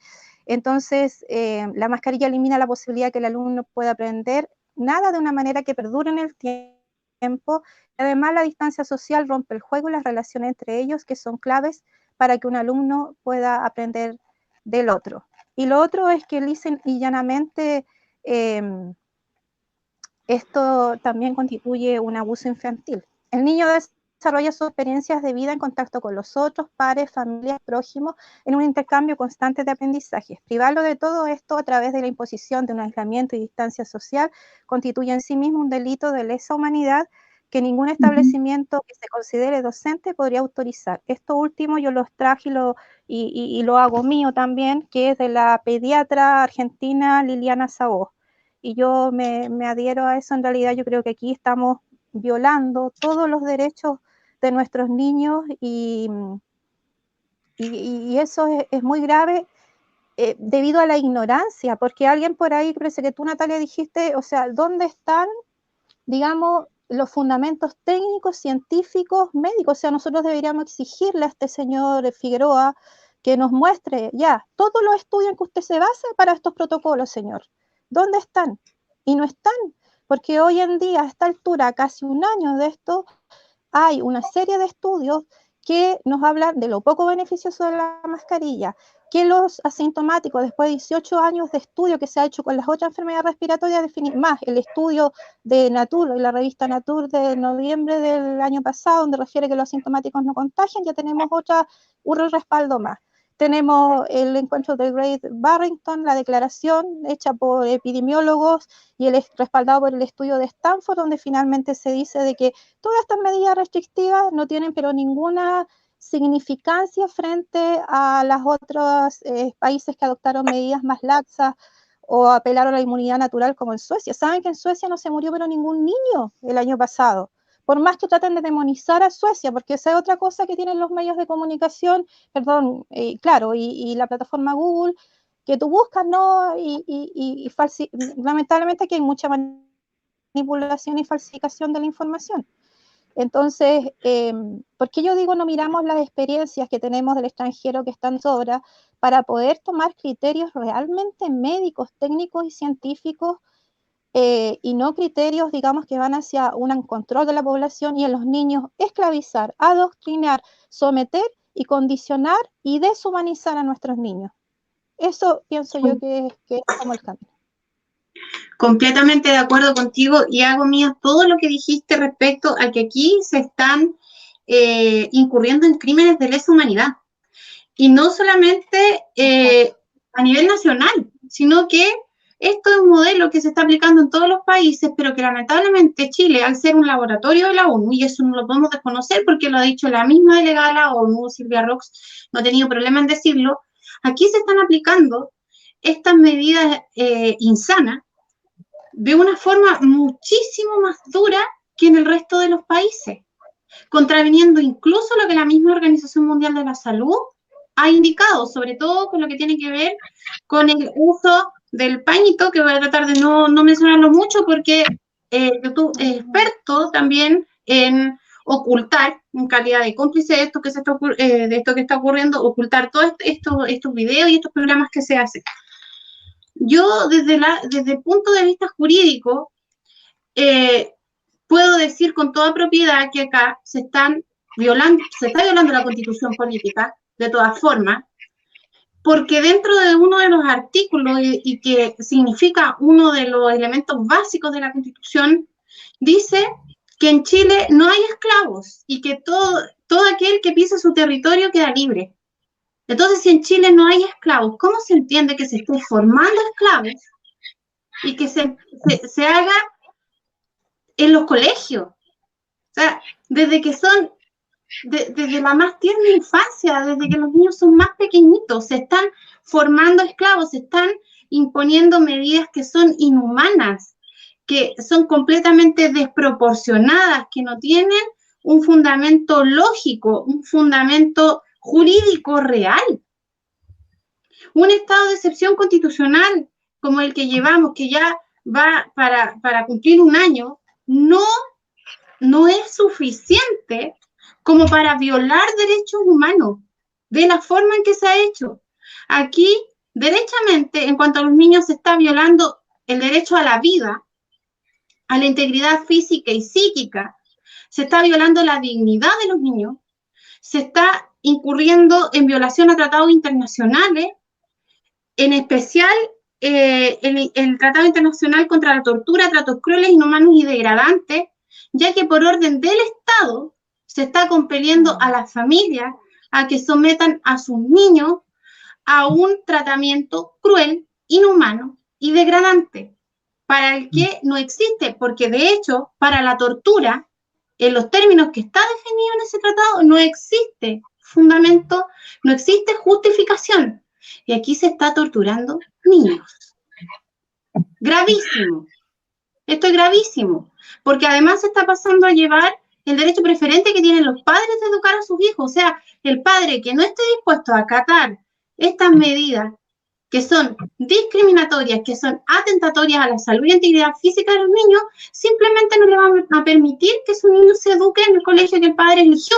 D: Entonces, la mascarilla elimina la posibilidad que el alumno pueda aprender nada de una manera que perdure en el tiempo. Además, la distancia social rompe el juego y las relaciones entre ellos, que son claves para que un alumno pueda aprender del otro. Y lo otro es que lisa y llanamente esto también constituye un abuso infantil. El niño desarrolla sus experiencias de vida en contacto con los otros, pares, familias, prójimos, en un intercambio constante de aprendizajes. Privarlo de todo esto a través de la imposición de un aislamiento y distancia social constituye en sí mismo un delito de lesa humanidad que ningún establecimiento que se considere docente podría autorizar. Esto último yo lo traje y lo hago mío también, que es de la pediatra argentina Liliana Szabó. Y yo me adhiero a eso. En realidad yo creo que aquí estamos violando todos los derechos de nuestros niños y eso es muy grave debido a la ignorancia, porque alguien por ahí, parece que tú, Natalia, dijiste, o sea, ¿dónde están, digamos, los fundamentos técnicos, científicos, médicos? O sea, nosotros deberíamos exigirle a este señor Figueroa que nos muestre ya todos los estudios en que usted se basa para estos protocolos, señor. ¿Dónde están? Y no están, porque hoy en día, a esta altura, casi un año de esto, hay una serie de estudios que nos hablan de lo poco beneficioso de la mascarilla, que los asintomáticos, después de 18 años de estudio que se ha hecho con las otras enfermedades respiratorias, más el estudio de Nature, la revista Nature de noviembre del año pasado, donde refiere que los asintomáticos no contagian, ya tenemos un respaldo más. Tenemos el encuentro de Great Barrington, la declaración hecha por epidemiólogos y respaldado por el estudio de Stanford, donde finalmente se dice de que todas estas medidas restrictivas no tienen pero ninguna significancia frente a los otros países que adoptaron medidas más laxas o apelaron a la inmunidad natural, como en Suecia. ¿Saben que en Suecia no se murió pero ningún niño el año pasado? Por más que traten de demonizar a Suecia, porque esa es otra cosa que tienen los medios de comunicación, perdón, claro, y la plataforma Google, que tú buscas, ¿no? Lamentablemente aquí hay mucha manipulación y falsificación de la información. Entonces, ¿por qué yo digo no miramos las experiencias que tenemos del extranjero que están sobra para poder tomar criterios realmente médicos, técnicos y científicos y no criterios, digamos, que van hacia un control de la población y en los niños esclavizar, adoctrinar, someter y condicionar y deshumanizar a nuestros niños? Eso pienso yo que es como el camino.
A: Completamente de acuerdo contigo y hago mío todo lo que dijiste respecto a que aquí se están incurriendo en crímenes de lesa humanidad. Y no solamente a nivel nacional, sino que esto es un modelo que se está aplicando en todos los países, pero que lamentablemente Chile, al ser un laboratorio de la ONU, y eso no lo podemos desconocer porque lo ha dicho la misma delegada de la ONU, Silvia Rox, no ha tenido problema en decirlo, aquí se están aplicando estas medidas insanas de una forma muchísimo más dura que en el resto de los países, contraviniendo incluso lo que la misma Organización Mundial de la Salud ha indicado, sobre todo con lo que tiene que ver con el uso del pañito, que voy a tratar de no mencionarlo mucho porque yo soy experto también en ocultar, en calidad de cómplice de esto que está ocurriendo, ocultar todos estos videos y estos programas que se hacen. Yo desde el punto de vista jurídico puedo decir con toda propiedad que acá se está violando la Constitución política, de todas formas, porque dentro de uno de los artículos y que significa uno de los elementos básicos de la Constitución, dice que en Chile no hay esclavos y que todo aquel que pise su territorio queda libre. Entonces, si en Chile no hay esclavos, ¿cómo se entiende que se esté formando esclavos y que se haga en los colegios? O sea, desde la más tierna infancia, desde que los niños son más pequeñitos, se están formando esclavos, se están imponiendo medidas que son inhumanas, que son completamente desproporcionadas, que no tienen un fundamento lógico, un fundamento jurídico real. Un estado de excepción constitucional como el que llevamos, que ya va para cumplir un año, no es suficiente como para violar derechos humanos de la forma en que se ha hecho. Aquí, derechamente, en cuanto a los niños, se está violando el derecho a la vida, a la integridad física y psíquica, se está violando la dignidad de los niños, se está incurriendo en violación a tratados internacionales, en especial el Tratado Internacional contra la Tortura, Tratos Crueles, Inhumanos y Degradantes, ya que por orden del Estado se está compeliendo a las familias a que sometan a sus niños a un tratamiento cruel, inhumano y degradante, para el que no existe, porque de hecho, para la tortura, en los términos que está definido en ese tratado, no existe fundamento, no existe justificación. Y aquí se está torturando niños. Gravísimo. Esto es gravísimo, porque además se está pasando a llevar el derecho preferente que tienen los padres de educar a sus hijos. O sea, el padre que no esté dispuesto a acatar estas medidas que son discriminatorias, que son atentatorias a la salud y integridad física de los niños, simplemente no le van a permitir que su niño se eduque en el colegio que el padre eligió.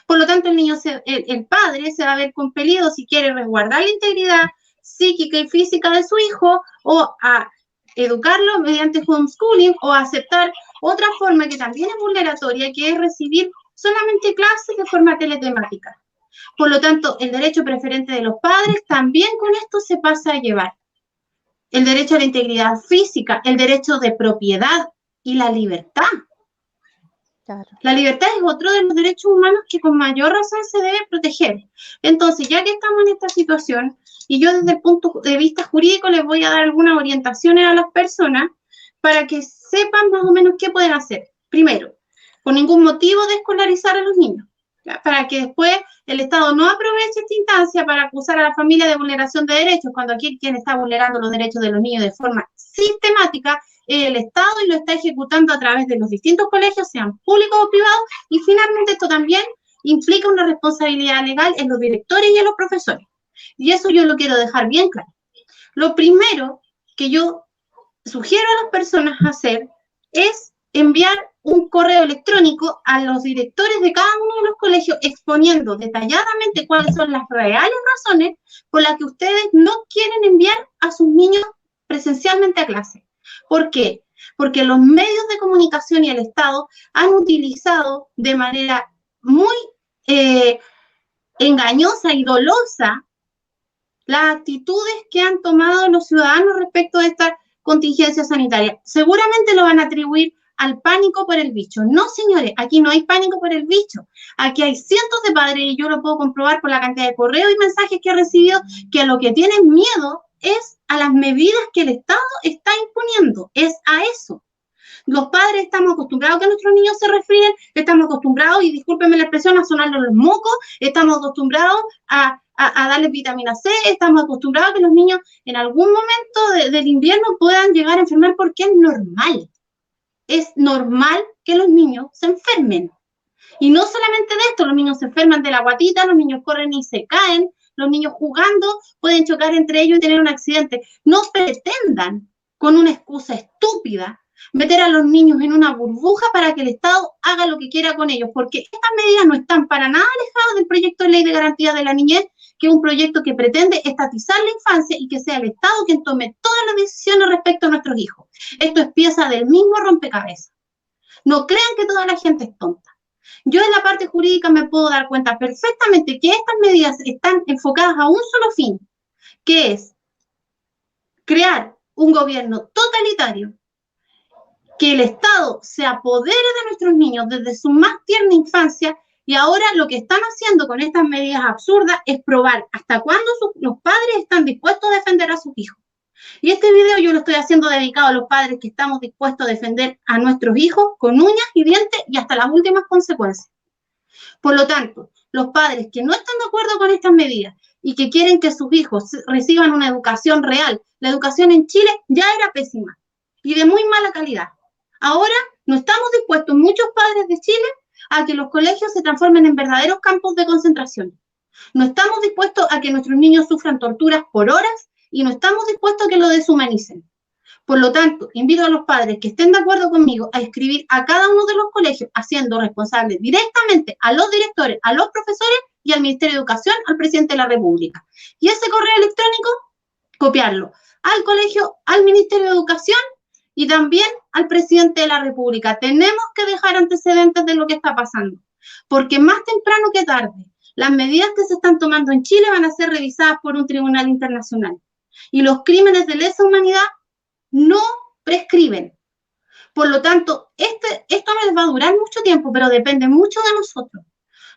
A: Por lo tanto, el padre se va a ver compelido, si quiere resguardar la integridad psíquica y física de su hijo, o a educarlo mediante homeschooling, o a aceptar otra forma que también es vulneratoria, que es recibir solamente clases de forma teletemática. Por lo tanto, el derecho preferente de los padres también con esto se pasa a llevar. El derecho a la integridad física, el derecho de propiedad y la libertad. Claro. La libertad es otro de los derechos humanos que con mayor razón se debe proteger. Entonces, ya que estamos en esta situación, y yo desde el punto de vista jurídico les voy a dar algunas orientaciones a las personas para que sepan más o menos qué pueden hacer. Primero, por ningún motivo desescolarizar a los niños, ¿ya? Para que después el Estado no aproveche esta instancia para acusar a la familia de vulneración de derechos, cuando aquí quien está vulnerando los derechos de los niños de forma sistemática es el Estado y lo está ejecutando a través de los distintos colegios, sean públicos o privados, y finalmente esto también implica una responsabilidad legal en los directores y en los profesores. Y eso yo lo quiero dejar bien claro. Lo primero que yo sugiero a las personas hacer es enviar un correo electrónico a los directores de cada uno de los colegios exponiendo detalladamente cuáles son las reales razones por las que ustedes no quieren enviar a sus niños presencialmente a clase. ¿Por qué? Porque los medios de comunicación y el Estado han utilizado de manera muy engañosa y dolosa las actitudes que han tomado los ciudadanos respecto de esta contingencia sanitaria. Seguramente lo van a atribuir al pánico por el bicho. No, señores, aquí no hay pánico por el bicho. Aquí hay cientos de padres, y yo lo puedo comprobar por la cantidad de correos y mensajes que he recibido, que lo que tienen miedo es a las medidas que el Estado está imponiendo, es a eso. Los padres estamos acostumbrados a que nuestros niños se resfríen, estamos acostumbrados, y discúlpenme la expresión, a sonarles los mocos, estamos acostumbrados a darles vitamina C, estamos acostumbrados a que los niños en algún momento del invierno puedan llegar a enfermar, porque es normal. Es normal que los niños se enfermen. Y no solamente de esto, los niños se enferman de la guatita, los niños corren y se caen, los niños jugando pueden chocar entre ellos y tener un accidente. No pretendan, con una excusa estúpida, meter a los niños en una burbuja para que el Estado haga lo que quiera con ellos, porque estas medidas no están para nada alejadas del proyecto de ley de garantía de la niñez, que es un proyecto que pretende estatizar la infancia y que sea el Estado quien tome todas las decisiones respecto a nuestros hijos. Esto es pieza del mismo rompecabezas. No crean que toda la gente es tonta. Yo en la parte jurídica me puedo dar cuenta perfectamente que estas medidas están enfocadas a un solo fin, que es crear un gobierno totalitario, que el Estado se apodere de nuestros niños desde su más tierna infancia, y ahora lo que están haciendo con estas medidas absurdas es probar hasta cuándo los padres están dispuestos a defender a sus hijos. Y este video yo lo estoy haciendo dedicado a los padres que estamos dispuestos a defender a nuestros hijos con uñas y dientes y hasta las últimas consecuencias. Por lo tanto, los padres que no están de acuerdo con estas medidas y que quieren que sus hijos reciban una educación real, la educación en Chile ya era pésima y de muy mala calidad. Ahora no estamos dispuestos, muchos padres de Chile, a que los colegios se transformen en verdaderos campos de concentración. No estamos dispuestos a que nuestros niños sufran torturas por horas, y no estamos dispuestos a que lo deshumanicen. Por lo tanto, invito a los padres que estén de acuerdo conmigo a escribir a cada uno de los colegios, haciendo responsables directamente a los directores, a los profesores y al Ministerio de Educación, al presidente de la República. Y ese correo electrónico, copiarlo al colegio, al Ministerio de Educación y también al presidente de la República. Tenemos que dejar antecedentes de lo que está pasando, porque más temprano que tarde, las medidas que se están tomando en Chile van a ser revisadas por un tribunal internacional. Y los crímenes de lesa humanidad no prescriben. Por lo tanto, esto no les va a durar mucho tiempo, pero depende mucho de nosotros.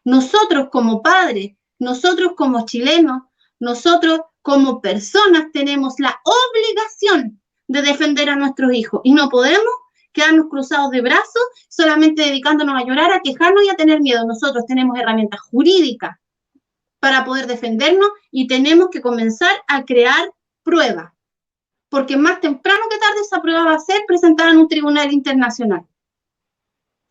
A: Nosotros como padres, nosotros como chilenos, nosotros como personas tenemos la obligación de defender a nuestros hijos y no podemos quedarnos cruzados de brazos solamente dedicándonos a llorar, a quejarnos y a tener miedo. Nosotros tenemos herramientas jurídicas para poder defendernos y tenemos que comenzar a crear pruebas, porque más temprano que tarde esa prueba va a ser presentada en un tribunal internacional.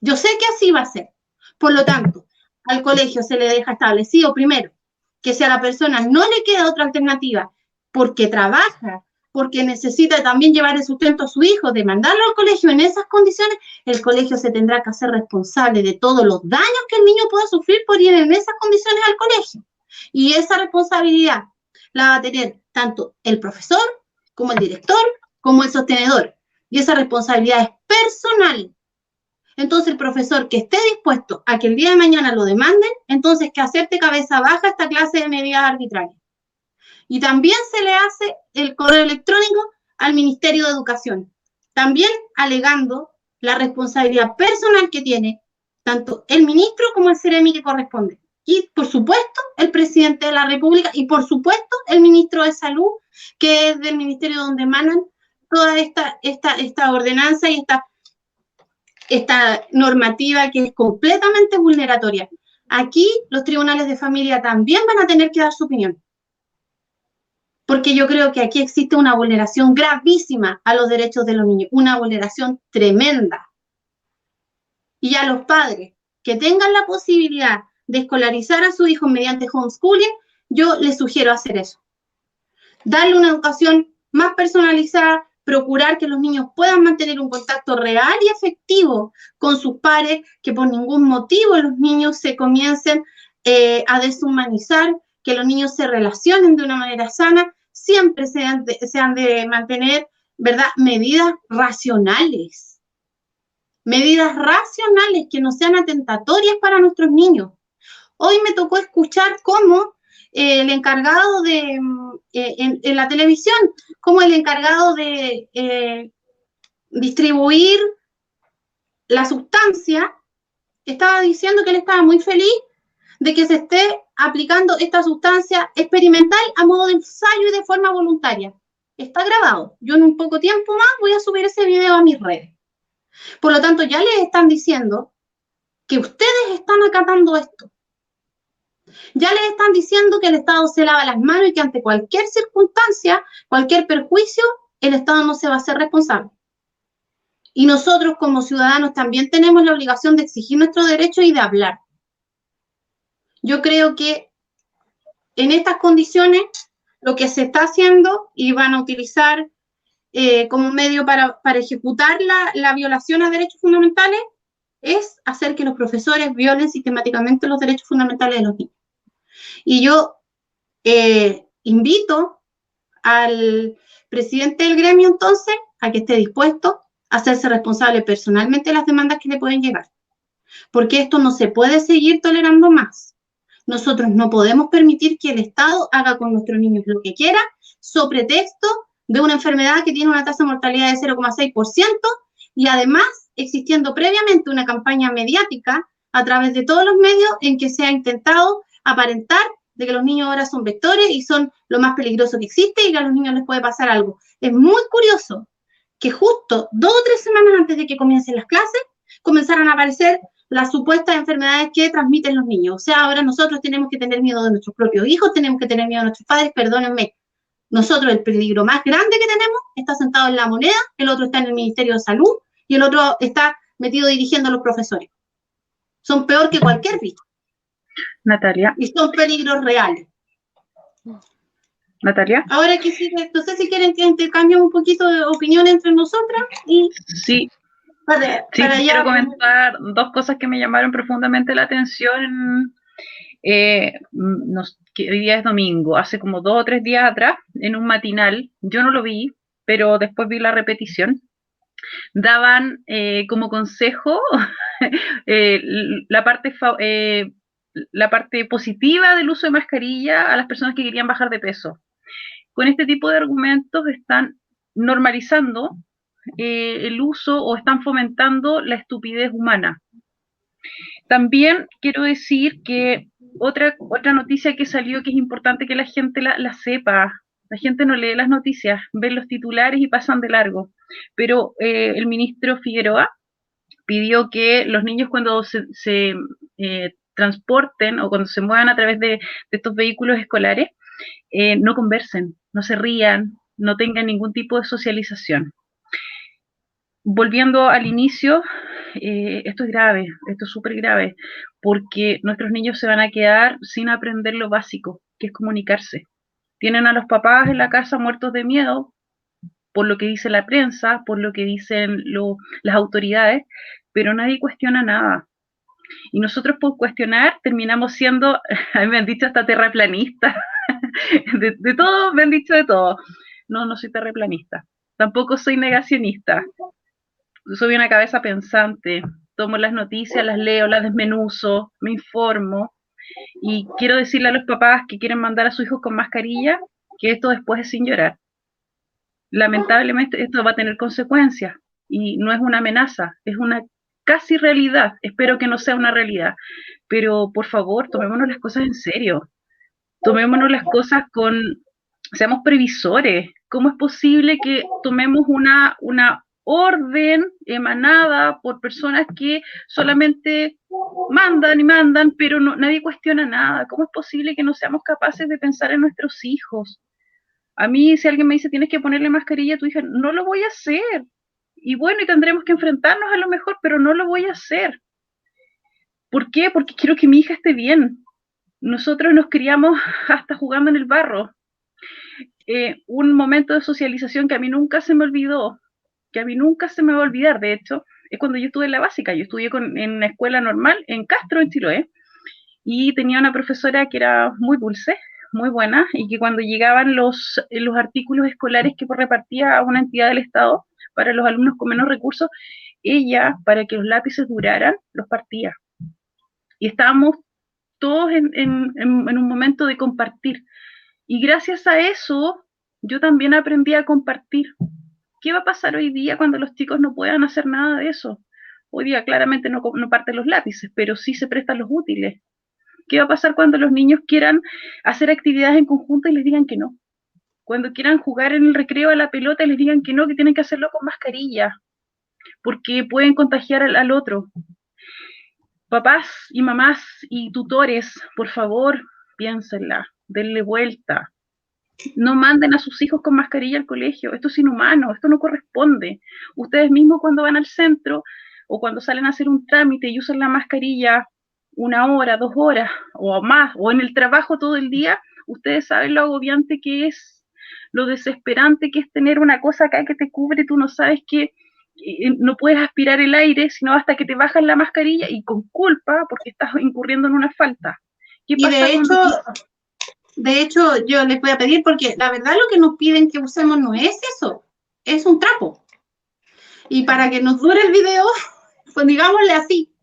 A: Yo sé que así va a ser. Por lo tanto, al colegio se le deja establecido primero que si a la persona no le queda otra alternativa porque trabaja, porque necesita también llevar el sustento a su hijo, de mandarlo al colegio en esas condiciones, el colegio se tendrá que hacer responsable de todos los daños que el niño pueda sufrir por ir en esas condiciones al colegio. Y esa responsabilidad la va a tener tanto el profesor, como el director, como el sostenedor. Y esa responsabilidad es personal. Entonces el profesor que esté dispuesto a que el día de mañana lo demanden, entonces que acepte cabeza baja esta clase de medidas arbitrarias. Y también se le hace el correo electrónico al Ministerio de Educación, también alegando la responsabilidad personal que tiene tanto el ministro como el Ceremi que corresponde. Y, por supuesto, el presidente de la República y, por supuesto, el ministro de Salud, que es del ministerio donde emanan toda esta ordenanza y esta normativa que es completamente vulneratoria. Aquí los tribunales de familia también van a tener que dar su opinión, porque yo creo que aquí existe una vulneración gravísima a los derechos de los niños, una vulneración tremenda. Y a los padres que tengan la posibilidad de escolarizar a sus hijos mediante homeschooling, yo les sugiero hacer eso. Darle una educación más personalizada, procurar que los niños puedan mantener un contacto real y efectivo con sus pares, que por ningún motivo los niños se comiencen a deshumanizar, que los niños se relacionen de una manera sana, siempre se han de mantener, ¿verdad?, medidas racionales que no sean atentatorias para nuestros niños. Hoy me tocó escuchar cómo el encargado de, en la televisión, como el encargado de distribuir la sustancia, estaba diciendo que él estaba muy feliz de que se esté aplicando esta sustancia experimental a modo de ensayo y de forma voluntaria. Está grabado. Yo en un poco tiempo más voy a subir ese video a mis redes. Por lo tanto, ya les están diciendo que ustedes están acatando esto. Ya les están diciendo que el Estado se lava las manos y que ante cualquier circunstancia, cualquier perjuicio, el Estado no se va a hacer responsable. Y nosotros como ciudadanos también tenemos la obligación de exigir nuestros derechos y de hablar. Yo creo que en estas condiciones lo que se está haciendo y van a utilizar como medio para ejecutar la violación a derechos fundamentales es hacer que los profesores violen sistemáticamente los derechos fundamentales de los niños. Y yo invito al presidente del gremio entonces a que esté dispuesto a hacerse responsable personalmente de las demandas que le pueden llegar. Porque esto no se puede seguir tolerando más. Nosotros no podemos permitir que el Estado haga con nuestros niños lo que quiera, sobre pretexto de una enfermedad que tiene una tasa de mortalidad de 0,6% y además existiendo previamente una campaña mediática a través de todos los medios en que se ha intentado aparentar de que los niños ahora son vectores y son lo más peligroso que existe y que a los niños les puede pasar algo. Es muy curioso que justo 2 o 3 semanas antes de que comiencen las clases comenzaran a aparecer las supuestas enfermedades que transmiten los niños. O sea, ahora nosotros tenemos que tener miedo de nuestros propios hijos, tenemos que tener miedo de nuestros padres, perdónenme. Nosotros el peligro más grande que tenemos está sentado en la moneda, el otro está en el Ministerio de Salud y el otro está metido dirigiendo a los profesores. Son peor que cualquier bicho.
C: Natalia.
A: Y son peligros reales.
C: Natalia.
A: Ahora que sí, no sé si quieren que intercambiemos un poquito de opinión entre nosotras y...
C: Sí. Quiero comentar 2 cosas que me llamaron profundamente la atención. Que hoy día es domingo, hace como 2 o 3 días atrás, en un matinal, yo no lo vi, pero después vi la repetición, daban como consejo la parte positiva del uso de mascarilla a las personas que querían bajar de peso. Con este tipo de argumentos están normalizando el uso o están fomentando la estupidez humana. También quiero decir que otra noticia que salió que es importante que la gente la sepa. La gente no lee las noticias, ven los titulares y pasan de largo. Pero el ministro Figueroa pidió que los niños cuando se transporten o cuando se muevan a través de estos vehículos escolares, no conversen, no se rían, no tengan ningún tipo de socialización. Volviendo al inicio, esto es grave, esto es súper grave, porque nuestros niños se van a quedar sin aprender lo básico, que es comunicarse. Tienen a los papás en la casa muertos de miedo, por lo que dice la prensa, por lo que dicen las autoridades, pero nadie cuestiona nada. Y nosotros por cuestionar terminamos siendo, a mí me han dicho hasta terraplanistas, de todo, me han dicho de todo. No soy terraplanista, tampoco soy negacionista. Soy una cabeza pensante, tomo las noticias, las leo, las desmenuzo, me informo y quiero decirle a los papás que quieren mandar a sus hijos con mascarilla que esto después es sin llorar. Lamentablemente esto va a tener consecuencias y no es una amenaza, es una casi realidad. Espero que no sea una realidad, pero por favor, tomémonos las cosas en serio. Tomémonos las cosas seamos previsores. ¿Cómo es posible que tomemos una orden emanada por personas que solamente mandan y mandan, pero nadie cuestiona nada? ¿Cómo es posible que no seamos capaces de pensar en nuestros hijos? A mí, si alguien me dice, tienes que ponerle mascarilla a tu hija, no lo voy a hacer. Y bueno, y tendremos que enfrentarnos a lo mejor, pero no lo voy a hacer. ¿Por qué? Porque quiero que mi hija esté bien. Nosotros nos criamos hasta jugando en el barro. Un momento de socialización que a mí nunca se me olvidó, que a mí nunca se me va a olvidar, de hecho, es cuando yo estuve en la básica. Yo estudié en una escuela normal en Castro, en Chiloé, y tenía una profesora que era muy dulce, muy buena, y que cuando llegaban los artículos escolares que repartía a una entidad del Estado para los alumnos con menos recursos, ella, para que los lápices duraran, los partía. Y estábamos todos en un momento de compartir. Y gracias a eso, yo también aprendí a compartir. ¿Qué va a pasar hoy día cuando los chicos no puedan hacer nada de eso? Hoy día claramente no parten los lápices, pero sí se prestan los útiles. ¿Qué va a pasar cuando los niños quieran hacer actividades en conjunto y les digan que no? Cuando quieran jugar en el recreo a la pelota y les digan que no, que tienen que hacerlo con mascarilla, porque pueden contagiar al otro. Papás y mamás y tutores, por favor, piénsenla, denle vuelta. No manden a sus hijos con mascarilla al colegio, esto es inhumano, esto no corresponde. Ustedes mismos cuando van al centro o cuando salen a hacer un trámite y usan la mascarilla 1 hora, 2 horas o más, o en el trabajo todo el día, ustedes saben lo agobiante que es, lo desesperante que es tener una cosa acá que te cubre, tú no sabes que no puedes aspirar el aire, sino hasta que te bajas la mascarilla y con culpa porque estás incurriendo en una falta. ¿Qué pasa
A: de hecho, yo les voy a pedir, porque la verdad lo que nos piden que usemos no es eso, es un trapo. Y para que nos dure el video, pues digámosle así,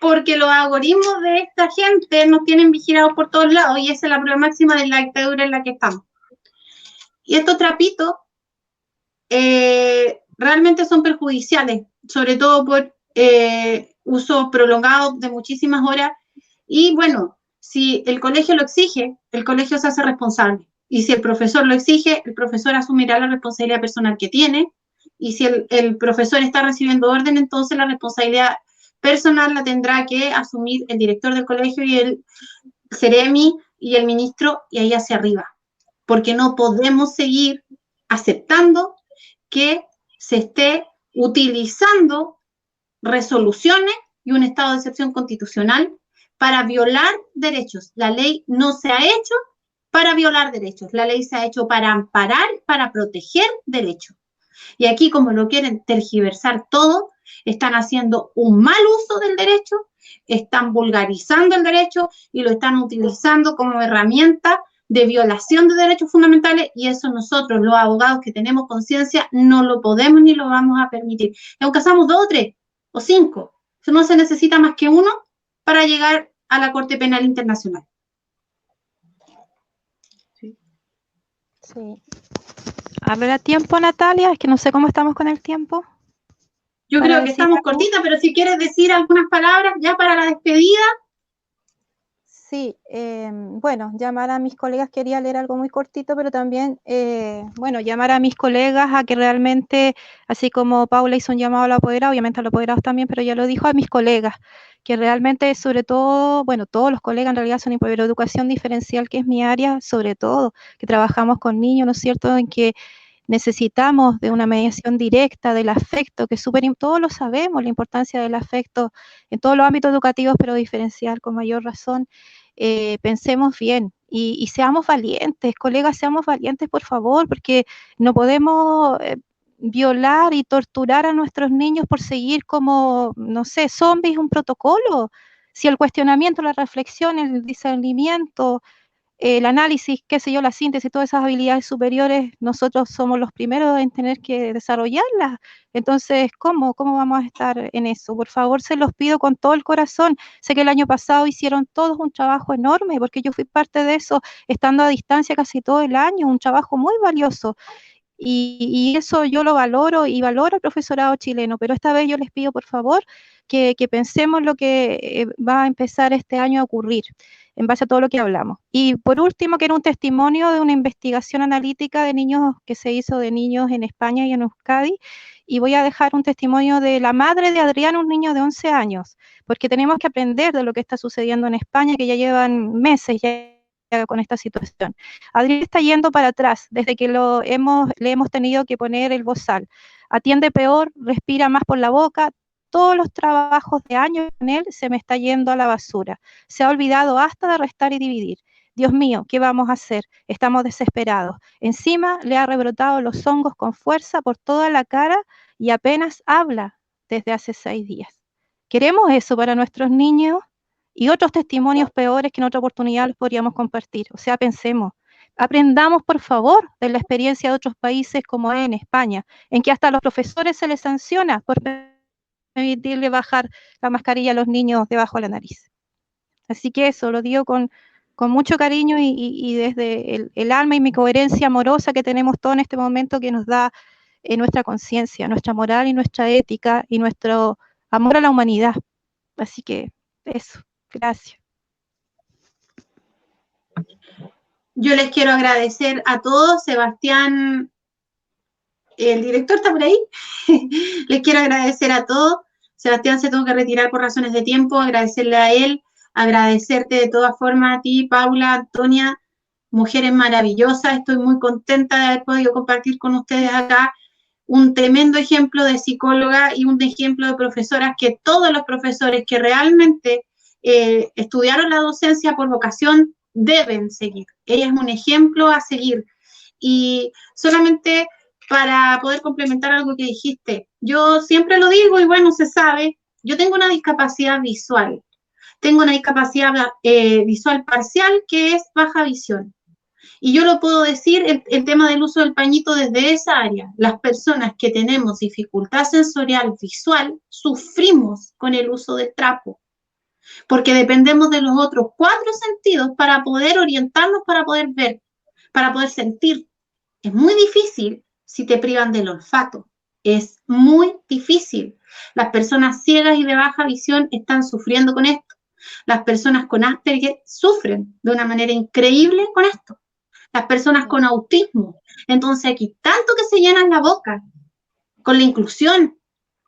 A: porque los algoritmos de esta gente nos tienen vigilados por todos lados y esa es la prueba máxima de la dictadura en la que estamos. Y estos trapitos realmente son perjudiciales, sobre todo por uso prolongado de muchísimas horas. Y bueno, si el colegio lo exige, el colegio se hace responsable. Y si el profesor lo exige, el profesor asumirá la responsabilidad personal que tiene. Y si el profesor está recibiendo orden, entonces la responsabilidad personal la tendrá que asumir el director del colegio y el Ceremi y el ministro, y ahí hacia arriba. Porque no podemos seguir aceptando que se esté utilizando resoluciones y un estado de excepción constitucional para violar derechos. La ley no se ha hecho para violar derechos, la ley se ha hecho para amparar, para proteger derechos. Y aquí, como lo quieren tergiversar todo, están haciendo un mal uso del derecho, están vulgarizando el derecho y lo están utilizando como herramienta de violación de derechos fundamentales, y eso nosotros, los abogados que tenemos conciencia, no lo podemos ni lo vamos a permitir. Y aunque seamos 2 o 3 o 5, no se necesita más que uno para llegar a la Corte Penal Internacional.
D: Sí. ¿Habrá tiempo, Natalia? Es que no sé cómo estamos con el tiempo.
A: Yo creo que estamos cortitas, pero si quieres decir algunas palabras ya para la despedida.
D: Sí, bueno, llamar a mis colegas, quería leer algo muy cortito, pero también, bueno, llamar a mis colegas a que realmente, así como Paula hizo un llamado a la apoderada, obviamente a los apoderados también, pero ya lo dijo, a mis colegas, que realmente, sobre todo, bueno, todos los colegas en realidad son, pero educación diferencial, que es mi área, sobre todo, que trabajamos con niños, ¿no es cierto?, en que necesitamos de una mediación directa del afecto, que todos lo sabemos, la importancia del afecto en todos los ámbitos educativos, pero diferencial con mayor razón. Pensemos bien y seamos valientes, colegas, seamos valientes, por favor, porque no podemos violar y torturar a nuestros niños por seguir como, no sé, zombies, un protocolo. Si el cuestionamiento, la reflexión, el discernimiento, el análisis, qué sé yo, la síntesis, todas esas habilidades superiores, nosotros somos los primeros en tener que desarrollarlas. Entonces, ¿cómo vamos a estar en eso? Por favor, se los pido con todo el corazón. Sé que el año pasado hicieron todos un trabajo enorme, porque yo fui parte de eso, estando a distancia casi todo el año, un trabajo muy valioso. Y eso yo lo valoro y valoro al profesorado chileno, pero esta vez yo les pido, por favor, que pensemos lo que va a empezar este año a ocurrir en base a todo lo que hablamos. Y por último, quiero un testimonio de una investigación analítica de niños que se hizo de niños en España y en Euskadi, y voy a dejar un testimonio de la madre de Adrián, un niño de 11 años, porque tenemos que aprender de lo que está sucediendo en España, que ya llevan meses ya con esta situación. Adrián está yendo para atrás, desde que le hemos tenido que poner el bozal. Atiende peor, respira más por la boca. Todos los trabajos de años con él se me está yendo a la basura. Se ha olvidado hasta de restar y dividir. Dios mío, ¿qué vamos a hacer? Estamos desesperados. Encima le ha rebrotado los hongos con fuerza por toda la cara y apenas habla desde hace 6 días. ¿Queremos eso para nuestros niños? Y otros testimonios peores que en otra oportunidad los podríamos compartir. O sea, pensemos, aprendamos por favor de la experiencia de otros países como en España, en que hasta a los profesores se les sanciona por permitirle bajar la mascarilla a los niños debajo de la nariz. Así que eso, lo digo con mucho cariño y desde el alma y mi coherencia amorosa que tenemos todos en este momento, que nos da nuestra conciencia, nuestra moral y nuestra ética y nuestro amor a la humanidad. Así que eso, gracias.
A: Yo les quiero agradecer a todos. Sebastián, el director, está por ahí. Les quiero agradecer a todos. Sebastián se tuvo que retirar por razones de tiempo. Agradecerle a él, agradecerte de todas formas a ti, Paula, Antonia, mujeres maravillosas. Estoy muy contenta de haber podido compartir con ustedes acá un tremendo ejemplo de psicóloga y un ejemplo de profesoras que todos los profesores que realmente estudiaron la docencia por vocación deben seguir. Ella es un ejemplo a seguir. Y solamente para poder complementar algo que dijiste, yo siempre lo digo y bueno, se sabe, yo tengo una discapacidad visual. Tengo una discapacidad visual parcial que es baja visión. Y yo lo puedo decir, el tema del uso del pañito desde esa área. Las personas que tenemos dificultad sensorial visual sufrimos con el uso del trapo, porque dependemos de los otros 4 sentidos para poder orientarnos, para poder ver, para poder sentir. Es muy difícil si te privan del olfato. Es muy difícil. Las personas ciegas y de baja visión están sufriendo con esto. Las personas con Asperger sufren de una manera increíble con esto. Las personas con autismo. Entonces aquí tanto que se llenan la boca con la inclusión,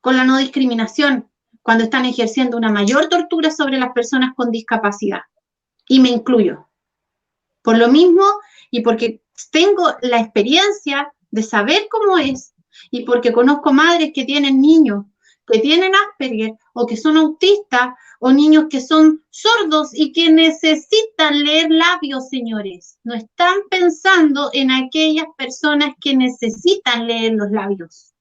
A: con la no discriminación, cuando están ejerciendo una mayor tortura sobre las personas con discapacidad. Y me incluyo. Por lo mismo, y porque tengo la experiencia de saber cómo es, y porque conozco madres que tienen niños que tienen Asperger o que son autistas o niños que son sordos y que necesitan leer labios, señores. No están pensando en aquellas personas que necesitan leer los labios.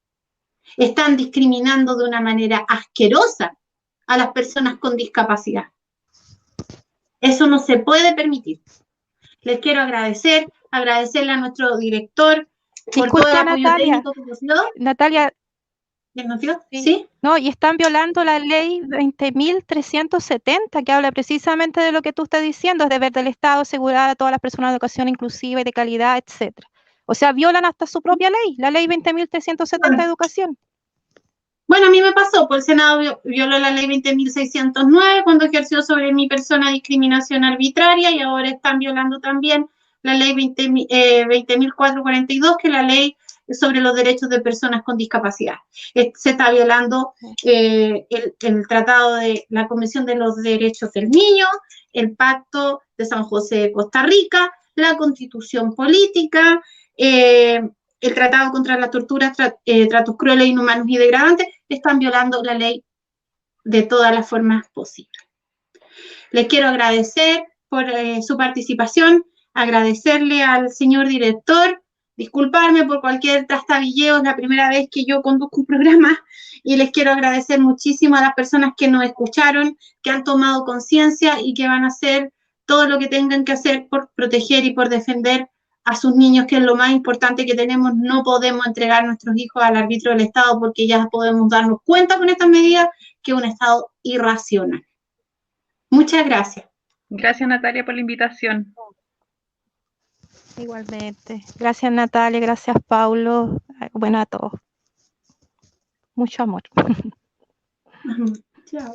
A: Están discriminando de una manera asquerosa a las personas con discapacidad. Eso no se puede permitir. Les quiero agradecerle a nuestro director por todo el apoyo técnico que nos dio.
D: Natalia,
A: ¿Sí?
D: No, y están violando la ley 20.370, que habla precisamente de lo que tú estás diciendo, es deber del Estado asegurar a todas las personas de educación inclusiva y de calidad, etcétera. O sea, violan hasta su propia ley, la ley 20.370 de educación.
A: Bueno, a mí me pasó, pues el Senado violó la ley 20.609 cuando ejerció sobre mi persona discriminación arbitraria y ahora están violando también la ley 20.442, que es la ley sobre los derechos de personas con discapacidad. Se está violando el tratado de la Convención de los Derechos del Niño, el Pacto de San José de Costa Rica, la Constitución Política, el Tratado contra la Tortura, tratos crueles, inhumanos y degradantes. Están violando la ley de todas las formas posibles. Les quiero agradecer por su participación, agradecerle al señor director, disculparme por cualquier trastabilleo, es la primera vez que yo conduzco un programa, y les quiero agradecer muchísimo a las personas que nos escucharon, que han tomado conciencia y que van a hacer todo lo que tengan que hacer por proteger y por defender a sus niños, que es lo más importante que tenemos. No podemos entregar nuestros hijos al arbitrio del Estado, porque ya podemos darnos cuenta con estas medidas que es un Estado irracional. Muchas gracias.
C: Gracias, Natalia, por la invitación.
D: Igualmente. Gracias, Natalia, gracias, Paulo. Bueno, a todos. Mucho amor.
A: Chao.